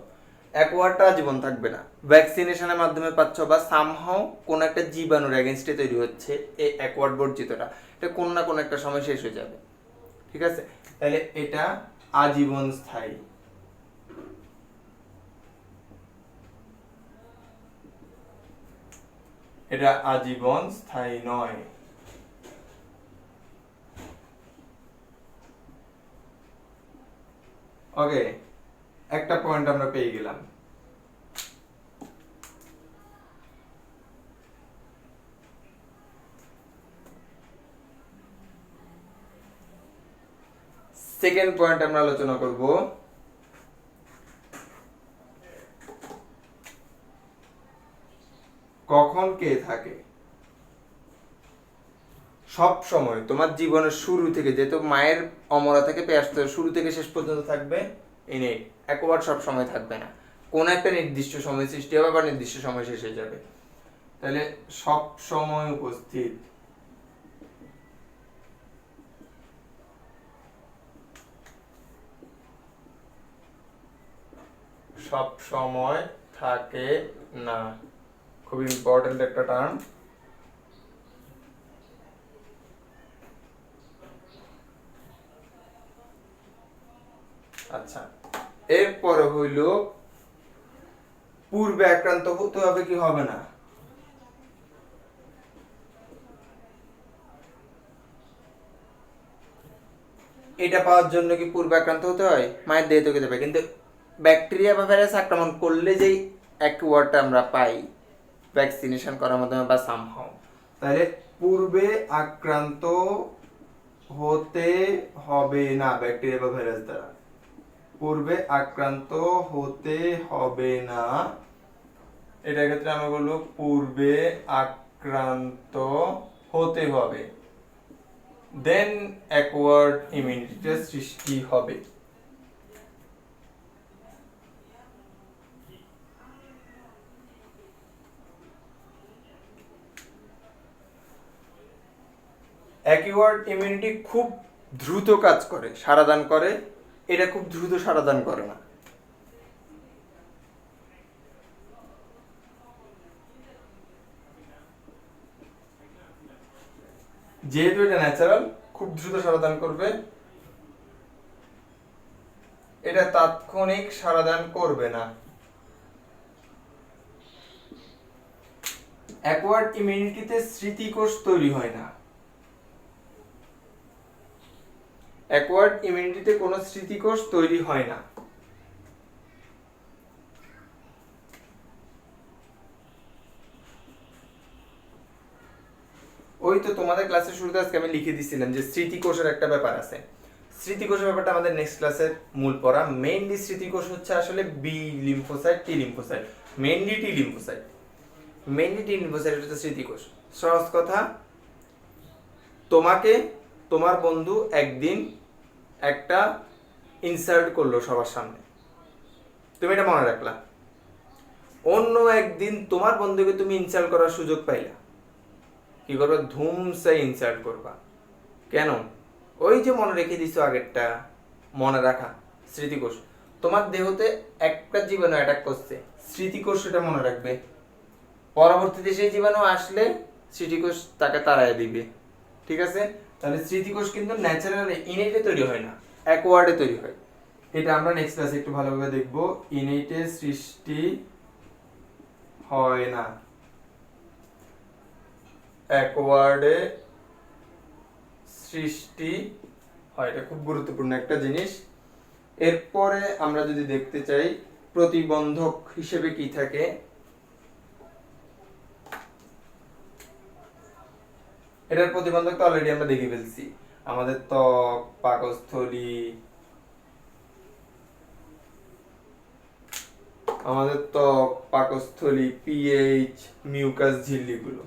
অ্যাকোয়ার্ডটা আজীবন থাকবে না, ভ্যাকসিনেশনের মাধ্যমে পাচ্ছ বা সামহাও কোন একটা জীবাণুর এগেনস্টে তৈরি হচ্ছে এই অ্যাকোয়ার্ড বর্জিতটা, এটা কোন না কোন একটা সময় শেষ হয়ে যাবে। ঠিক আছে, তাহলে এটা আজীবন স্থায়ী। এটা আজীবন স্থায়ী নয়। ওকে, একটা পয়েন্ট আমরা পেয়ে গেলাম। সেকেন্ড পয়েন্ট আমরা আলোচনা করব, কখন কে থাকে। সব সময় তোমার জীবনের শুরু থেকে, যেহেতু মায়ের অমরা থেকে পেয়ে আসতে শুরু থেকে শেষ পর্যন্ত থাকবে ইনেট, একবার সব সময় থাকবে না, কোন একটা নির্দিষ্ট সময় সৃষ্টি হবে বা নির্দিষ্ট সময় শেষ হয়ে যাবে। তাহলে সব সময় উপস্থিত, সব সময় থাকে না, খুব ইম্পর্টেন্ট একটা টার্ম। আচ্ছা, এরপরে হইল পূর্বে আক্রান্ত হতে হবে কি হবে না। এটা পাওয়ার জন্য কি পূর্বে আক্রান্ত হতে হয়? মায়ের দেহে থেকে যাবে, কিন্তু ব্যাকটেরিয়া বা ভাইরাস আক্রমণ করলে যেই অ্যাকোয়ার্ডটা আমরা পাই ভ্যাকসিনেশন করার মাধ্যমে বা সামহাও, তাহলে পূর্বে আক্রান্ত হতে হবে না ব্যাকটেরিয়া বা ভাইরাস দ্বারা, পূর্বে আক্রান্ত হতে হবে না। এটার ক্ষেত্রে আমরা বলবো পূর্বে আক্রান্ত হতে হবে, দেন অ্যাকোয়ার্ড ইমিউনিটির সৃষ্টি হবে। অ্যাকোয়ার্ড ইমিউনিটি খুব দ্রুত কাজ করে, সারাদান করে, এটা খুব দ্রুত সারাদান করে না। যেহেতু এটা ন্যাচারাল, খুব দ্রুত সারাদান করবে, এটা তাৎক্ষণিক সারাদান করবে না। অ্যাকোয়ার্ড ইমিউনিটিতে স্মৃতিকোষ তৈরি হয় না, অ্যাকোয়ার্ড ইমিউনিটিতে কোনো স্মৃতিকোষ তৈরি হয় না। ওই তো তোমাদের ক্লাসের শুরুতে আজকে আমি লিখে দিছিলাম যে স্মৃতিকোষের একটা ব্যাপার আছে। স্মৃতিকোষের ব্যাপারটা আমাদের নেক্সট ক্লাসের মূল পড়া। মেইনলি স্মৃতিকোষ হচ্ছে আসলে B lymphocyte, T lymphocyte, mainly T lymphocyte, হচ্ছে স্মৃতিকোষ। সহজ কথা, তোমাকে তোমার বন্ধু একদিন একটা ইনসাল্ট করলো সবার সামনে, তুমি এটা মনে রাখলা। অন্য একদিন তোমার বন্ধুকে তুমি ইনসাল্ট করার সুযোগ পাইলা, কি করবা? ধুমসে ইনসাল্ট করবা। কেন? ওই যে মনে রেখে দিছো আগেরটা, মনে রাখা স্মৃতিকোষ। তোমার দেহতে একটা জীবাণু অ্যাটাক করছে, স্মৃতিকোষ সেটা মনে রাখবে। পরবর্তীতে সেই জীবাণু আসলে স্মৃতিকোষ তাকে তাড়ায় দিবে। ঠিক আছে? তাহলে স্মৃতিকোষ কিন্তু ন্যাচারালি ইনেটে তৈরি হয় না, অ্যাকোয়ার্ডে তৈরি হয়। এটা আমরা নেক্সট ক্লাসে একটু ভালোভাবে দেখব। ইনেটে সৃষ্টি হয় না, অ্যাকোয়ার্ডে সৃষ্টি হয়। এটা খুব গুরুত্বপূর্ণ একটা জিনিস। এরপরে আমরা যদি দেখতে চাই প্রতিবন্ধক হিসেবে কি থাকে, এটার প্রতিবন্ধক তো অলরেডি আমরা দেখে ফেলছি। আমাদের ত্বক, পাকস্থলী, পিএইচ, মিউকাস ঝিল্লিগুলো।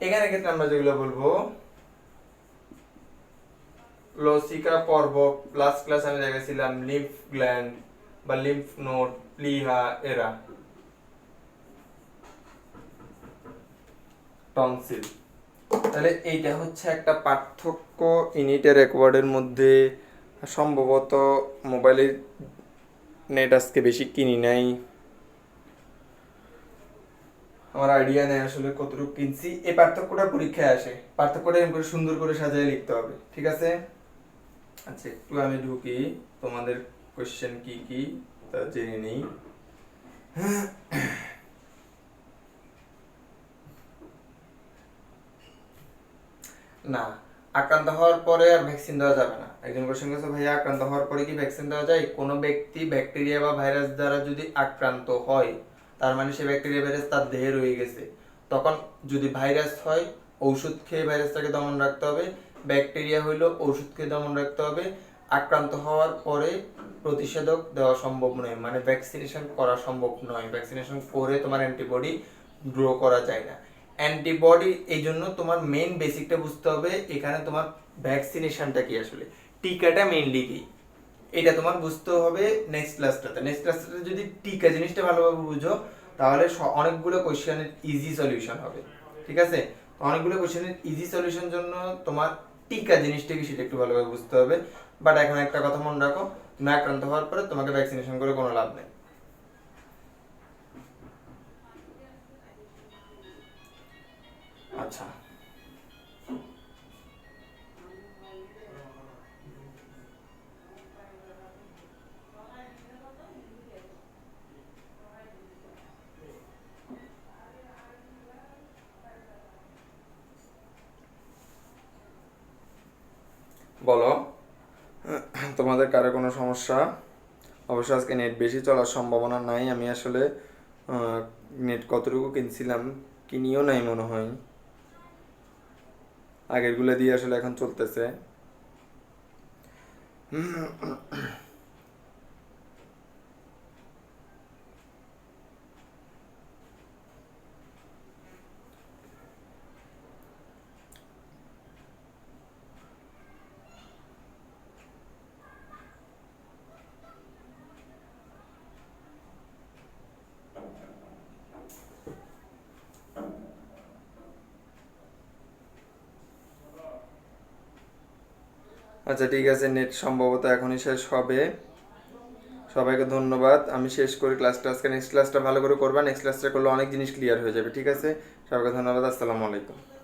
এখানে ক্ষেত্রে আমরা যেগুলো বলবো, লসিকা পর্ব, লাস্ট ক্লাস আমি দেখেছিলাম লিম্ফ গ্ল্যান্ড বা লিম্ফ নোড, প্লিহা, এরা টনসিল। তাহলে এইটা হচ্ছে একটা পার্থক্য ইনিটের অ্যাকোয়ার্ডের মধ্যে। সম্ভবত মোবাইলের নেট আজকে বেশি কিনি নাই, আমার আইডিয়া নেই আসলে কতটুকু কিনছি। এই পার্থক্যটা পরীক্ষায় আসে, পার্থক্যটা এরকম করে সুন্দর করে সাজিয়ে লিখতে হবে। ঠিক আছে? আচ্ছা, একটু আমি ঢুকি, তোমাদের কোশ্চেন কি কি তা জেনে নেই। না, আক্রান্ত হওয়ার পরে আর ভ্যাকসিন দেওয়া যাবে না। একজন কোশ্চেন করেছে, ভাইয়া আক্রান্ত হওয়ার পরে কি ভ্যাকসিন দেওয়া যায়? কোনো ব্যক্তি ব্যাকটেরিয়া বা ভাইরাস দ্বারা যদি আক্রান্ত হয়, তার মানে সে ব্যাকটেরিয়া ভাইরাস তার দেহে রয়ে গেছে। তখন যদি ভাইরাস হয়, ঔষধ খেয়ে ভাইরাসটাকে দমন রাখতে হবে। ব্যাকটেরিয়া হইলো, ওষুধ খেয়ে দমন রাখতে হবে। আক্রান্ত হওয়ার পরে প্রতিষেধক দেওয়া সম্ভব নয়, মানে ভ্যাকসিনেশন করা সম্ভব নয়। ভ্যাকসিনেশন করে তোমার অ্যান্টিবডি গ্রো করা যায় না। অ্যান্টিবডি, এই জন্য তোমার মেইন বেসিকটা বুঝতে হবে এখানে তোমার ভ্যাকসিনেশনটা কি, আসলে টিকাটা মেইনলি কি, এটা তোমার বুঝতে হবে নেক্সট ক্লাসটাতে। যদি টিকা জিনিসটা ভালোভাবে বুঝো, তাহলে অনেকগুলো কোশ্চেনের ইজি সলিউশন হবে। ঠিক আছে? অনেকগুলো কোশ্চেনের ইজি সলিউশন জন্য তোমার টিকা জিনিসটা কি সেটা একটু ভালোভাবে বুঝতে হবে। বাট এখন একটা কথা মনে রাখো, তুমি আক্রান্ত হওয়ার পরে তোমাকে ভ্যাকসিনেশন করে কোনো লাভ নেই। আচ্ছা, বলো তোমাদের কারো কোনো সমস্যা? অবশ্য আজকে নেট বেশি চলার সম্ভাবনা নাই। আমি আসলে নেট কতটুকু কিনছিলাম, কিনিও নাই মনে হয়, আগেরগুলো দিয়ে আসলে এখন চলতেছে। আচ্ছা ঠিক আছে, নেট সম্ভবত এখনই শেষ হবে। সবাইকে ধন্যবাদ। আমি শেষ করি ক্লাসটা আজকে। নেক্সট ক্লাসটা ভালো করে করবা, নেক্সট ক্লাসটা করলে অনেক জিনিস ক্লিয়ার হয়ে যাবে। ঠিক আছে? সবাইকে ধন্যবাদ। আসসালামু আলাইকুম।